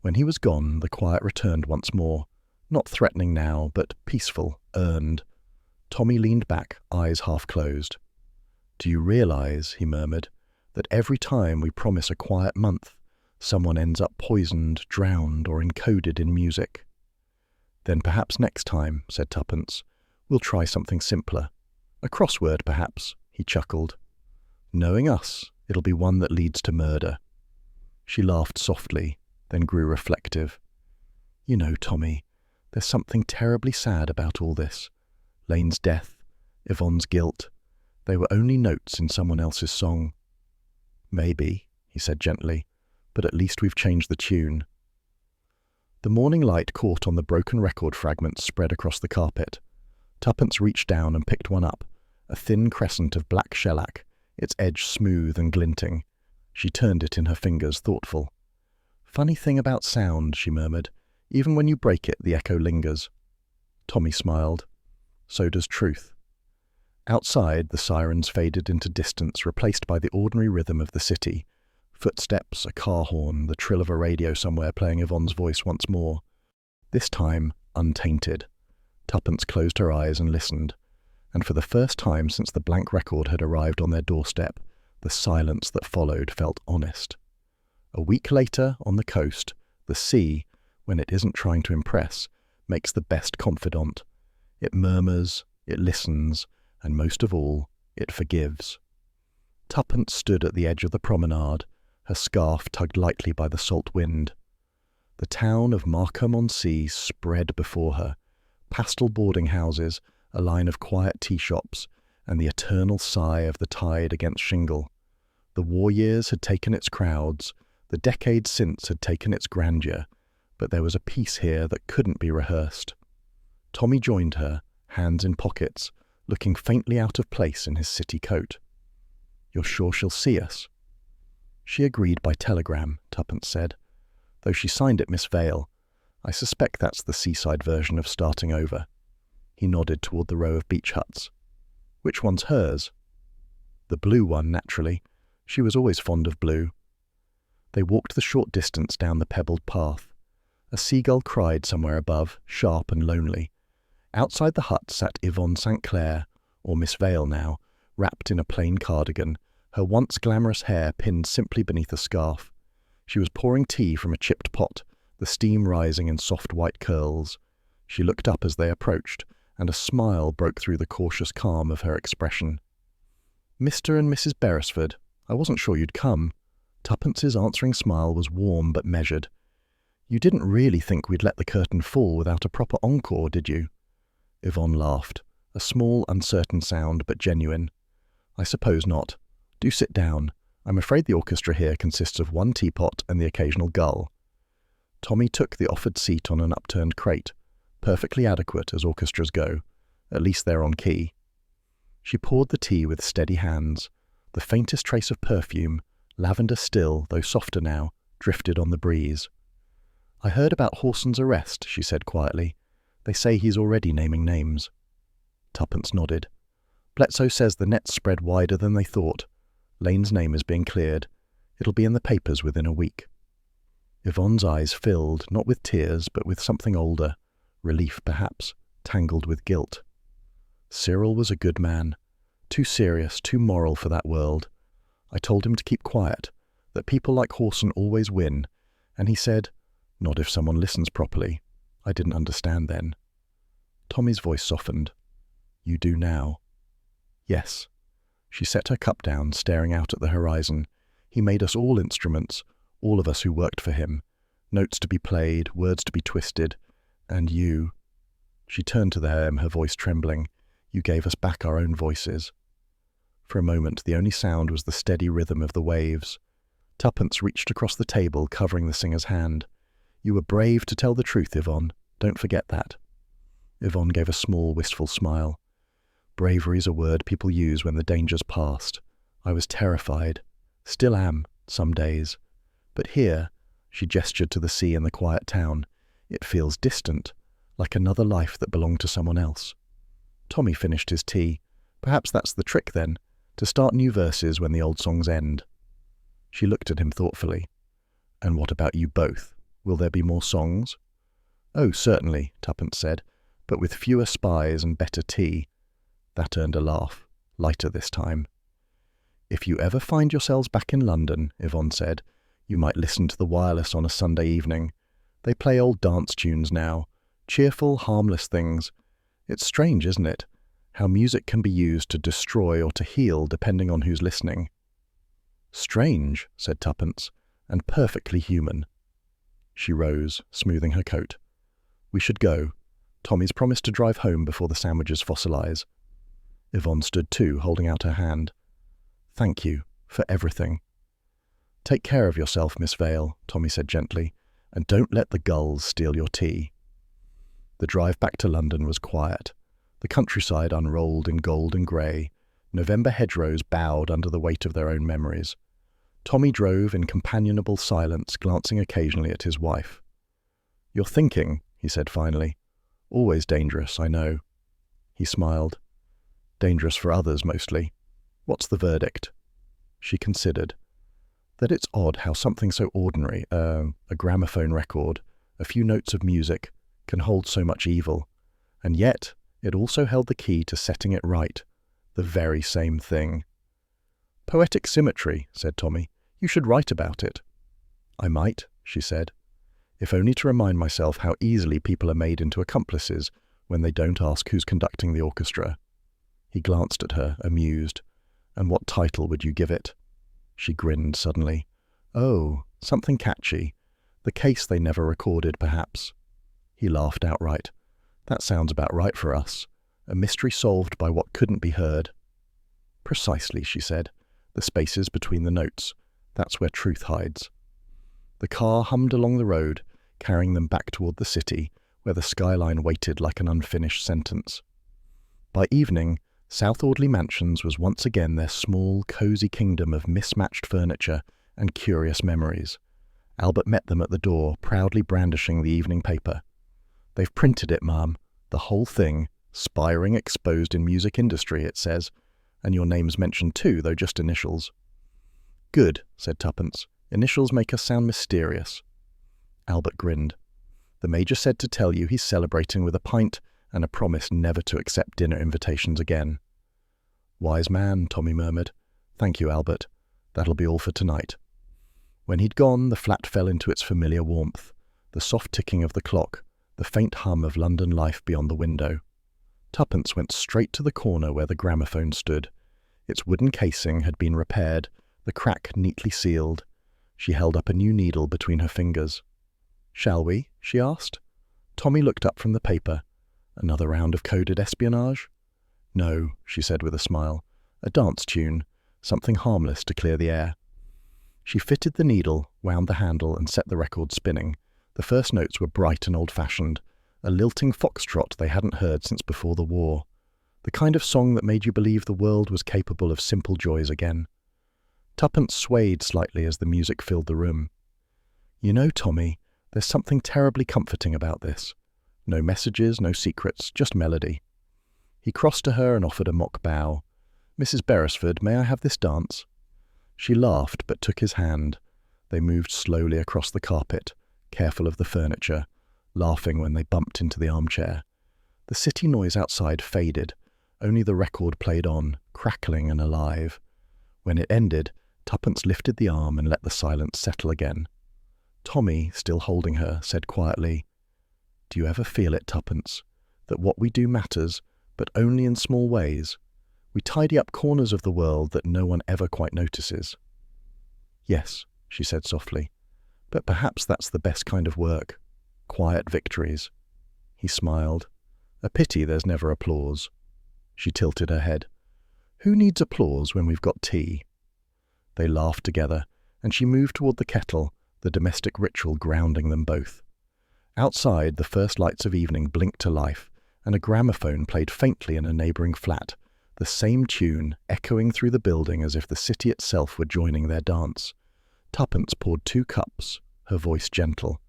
When he was gone, the quiet returned once more. Not threatening now, but peaceful, earned. Tommy leaned back, eyes half closed. "Do you realize," he murmured, "that every time we promise a quiet month, someone ends up poisoned, drowned, or encoded in music?" "Then perhaps next time," said Tuppence, "we'll try something simpler. A crossword, perhaps," he chuckled. "Knowing us, it'll be one that leads to murder." She laughed softly, then grew reflective. "You know, Tommy, there's something terribly sad about all this. Lane's death, Yvonne's guilt. They were only notes in someone else's song." "Maybe," he said gently, "but at least we've changed the tune." The morning light caught on the broken record fragments spread across the carpet. Tuppence reached down and picked one up, a thin crescent of black shellac, its edge smooth and glinting. She turned it in her fingers, thoughtful. "Funny thing about sound," she murmured. "Even when you break it, the echo lingers." Tommy smiled. "So does truth." Outside, the sirens faded into distance, replaced by the ordinary rhythm of the city. Footsteps, a car horn, the trill of a radio somewhere playing Yvonne's voice once more. This time, untainted. Tuppence closed her eyes and listened. And for the first time since the blank record had arrived on their doorstep, the silence that followed felt honest. A week later, on the coast, the sea, when it isn't trying to impress, makes the best confidant. It murmurs, it listens, and most of all, it forgives. Tuppence stood at the edge of the promenade, her scarf tugged lightly by the salt wind. The town of Marcomme-on-Sea spread before her, pastel boarding houses, a line of quiet tea shops, and the eternal sigh of the tide against shingle. The war years had taken its crowds, the decades since had taken its grandeur, but there was a peace here that couldn't be rehearsed. Tommy joined her, hands in pockets, looking faintly out of place in his city coat. "You're sure she'll see us?" "She agreed by telegram," Tuppence said, "though she signed it Miss Vale. I suspect that's the seaside version of starting over." He nodded toward the row of beach huts. "Which one's hers?" "The blue one, naturally. She was always fond of blue." They walked the short distance down the pebbled path. A seagull cried somewhere above, sharp and lonely. Outside the hut sat Yvonne St. Clair, or Miss Vale now, wrapped in a plain cardigan, her once glamorous hair pinned simply beneath a scarf. She was pouring tea from a chipped pot, the steam rising in soft white curls. She looked up as they approached, and a smile broke through the cautious calm of her expression. "Mr. and Mrs. Beresford, I wasn't sure you'd come." Tuppence's answering smile was warm but measured. "You didn't really think we'd let the curtain fall without a proper encore, did you?" Yvonne laughed, a small, uncertain sound, but genuine. "I suppose not. Do sit down. I'm afraid the orchestra here consists of one teapot and the occasional gull." Tommy took the offered seat on an upturned crate, perfectly adequate as orchestras go. At least they're on key. She poured the tea with steady hands. The faintest trace of perfume, lavender still, though softer now, drifted on the breeze. "I heard about Horson's arrest," she said quietly. "They say he's already naming names." Tuppence nodded. "Bledsoe says the net's spread wider than they thought. Lane's name is being cleared. It'll be in the papers within a week." Yvonne's eyes filled, not with tears, but with something older, relief perhaps, tangled with guilt. Cyril was a good man, too serious, too moral for that world. I told him to keep quiet, that people like Horson always win, and he said, "Not if someone listens properly." I didn't understand then. Tommy's voice softened. "You do now." "Yes." She set her cup down, staring out at the horizon. "He made us all instruments, all of us who worked for him. Notes to be played, words to be twisted. And you—" She turned to them, her voice trembling. "You gave us back our own voices." For a moment, the only sound was the steady rhythm of the waves. Tuppence reached across the table, covering the singer's hand. "You were brave to tell the truth, Yvonne. Don't forget that." Yvonne gave a small, wistful smile. "Bravery's a word people use when the danger's past. I was terrified. Still am, some days. But here," she gestured to the sea and the quiet town, "it feels distant, like another life that belonged to someone else." Tommy finished his tea. Perhaps that's the trick, then, to start new verses when the old songs end. She looked at him thoughtfully. "And what about you both? Will there be more songs?" "Oh, certainly," Tuppence said, "but with fewer spies and better tea." That earned a laugh, lighter this time. "If you ever find yourselves back in London," Yvonne said, "you might listen to the wireless on a Sunday evening. They play old dance tunes now, cheerful, harmless things. It's strange, isn't it, how music can be used to destroy or to heal depending on who's listening." "Strange," said Tuppence, "and perfectly human." She rose, smoothing her coat. "We should go. Tommy's promised to drive home before the sandwiches fossilise." Yvonne stood too, holding out her hand. "Thank you for everything." "Take care of yourself, Miss Vale," Tommy said gently, "and don't let the gulls steal your tea." The drive back to London was quiet. The countryside unrolled in gold and grey. November hedgerows bowed under the weight of their own memories. Tommy drove in companionable silence, glancing occasionally at his wife. "You're thinking," he said finally. "Always dangerous, I know." He smiled. "Dangerous for others, mostly. What's the verdict?" She considered. "That it's odd how something so ordinary, a gramophone record, a few notes of music, can hold so much evil. And yet, it also held the key to setting it right. The very same thing." "Poetic symmetry," said Tommy. "You should write about it." "I might," she said, "if only to remind myself how easily people are made into accomplices when they don't ask who's conducting the orchestra." He glanced at her, amused. "And what title would you give it?" She grinned suddenly. "Oh, something catchy. The case they never recorded, perhaps." He laughed outright. "That sounds about right for us. A mystery solved by what couldn't be heard." "Precisely," she said. "The spaces between the notes. That's where truth hides." The car hummed along the road, carrying them back toward the city, where the skyline waited like an unfinished sentence. By evening, South Audley Mansions was once again their small, cosy kingdom of mismatched furniture and curious memories. Albert met them at the door, proudly brandishing the evening paper. "They've printed it, Ma'am. The whole thing, Spiring Exposed in Music Industry, it says. And your name's mentioned too, though just initials." "Good," said Tuppence. "Initials make us sound mysterious." Albert grinned. "The Major said to tell you he's celebrating with a pint and a promise never to accept dinner invitations again." "Wise man," Tommy murmured. "Thank you, Albert. That'll be all for tonight." When he'd gone, the flat fell into its familiar warmth, the soft ticking of the clock, the faint hum of London life beyond the window. Tuppence went straight to the corner where the gramophone stood. Its wooden casing had been repaired, the crack neatly sealed. She held up a new needle between her fingers. "Shall we?" she asked. Tommy looked up from the paper. "Another round of coded espionage?" "No," she said with a smile. "A dance tune, something harmless to clear the air." She fitted the needle, wound the handle, and set the record spinning. The first notes were bright and old-fashioned, a lilting foxtrot they hadn't heard since before the war. The kind of song that made you believe the world was capable of simple joys again. Tuppence swayed slightly as the music filled the room. "You know, Tommy, there's something terribly comforting about this. No messages, no secrets, just melody." He crossed to her and offered a mock bow. "Mrs. Beresford, may I have this dance?" She laughed, but took his hand. They moved slowly across the carpet, careful of the furniture, laughing when they bumped into the armchair. The city noise outside faded. Only the record played on, crackling and alive. When it ended, Tuppence lifted the arm and let the silence settle again. Tommy, still holding her, said quietly, "Do you ever feel it, Tuppence, that what we do matters, but only in small ways? We tidy up corners of the world that no one ever quite notices." "Yes," she said softly, "but perhaps that's the best kind of work. Quiet victories." He smiled. "A pity there's never applause." She tilted her head. "Who needs applause when we've got tea?" They laughed together, and she moved toward the kettle, the domestic ritual grounding them both. Outside, the first lights of evening blinked to life, and a gramophone played faintly in a neighbouring flat, the same tune echoing through the building as if the city itself were joining their dance. Tuppence poured 2 cups, her voice gentle.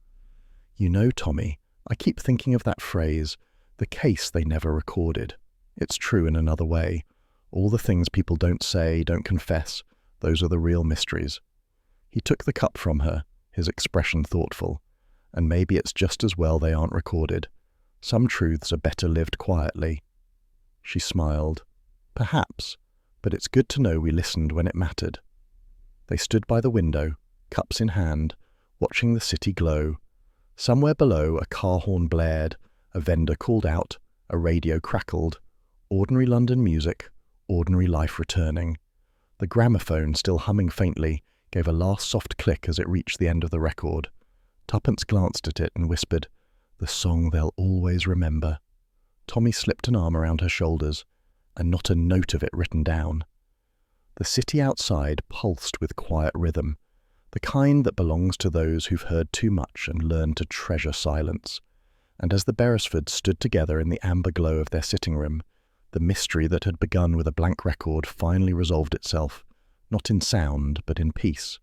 "You know, Tommy, I keep thinking of that phrase, the case they never recorded. It's true in another way. All the things people don't say, don't confess, those are the real mysteries." He took the cup from her, his expression thoughtful. "And maybe it's just as well they aren't recorded. Some truths are better lived quietly." She smiled. "Perhaps, but it's good to know we listened when it mattered." They stood by the window, cups in hand, watching the city glow. Somewhere below, a car horn blared, a vendor called out, a radio crackled. Ordinary London music, ordinary life returning. The gramophone, still humming faintly, gave a last soft click as it reached the end of the record. Tuppence glanced at it and whispered, "The song they'll always remember." Tommy slipped an arm around her shoulders, and not a note of it written down. The city outside pulsed with quiet rhythm, the kind that belongs to those who've heard too much and learned to treasure silence. And as the Beresfords stood together in the amber glow of their sitting room, the mystery that had begun with a blank record finally resolved itself, not in sound, but in peace.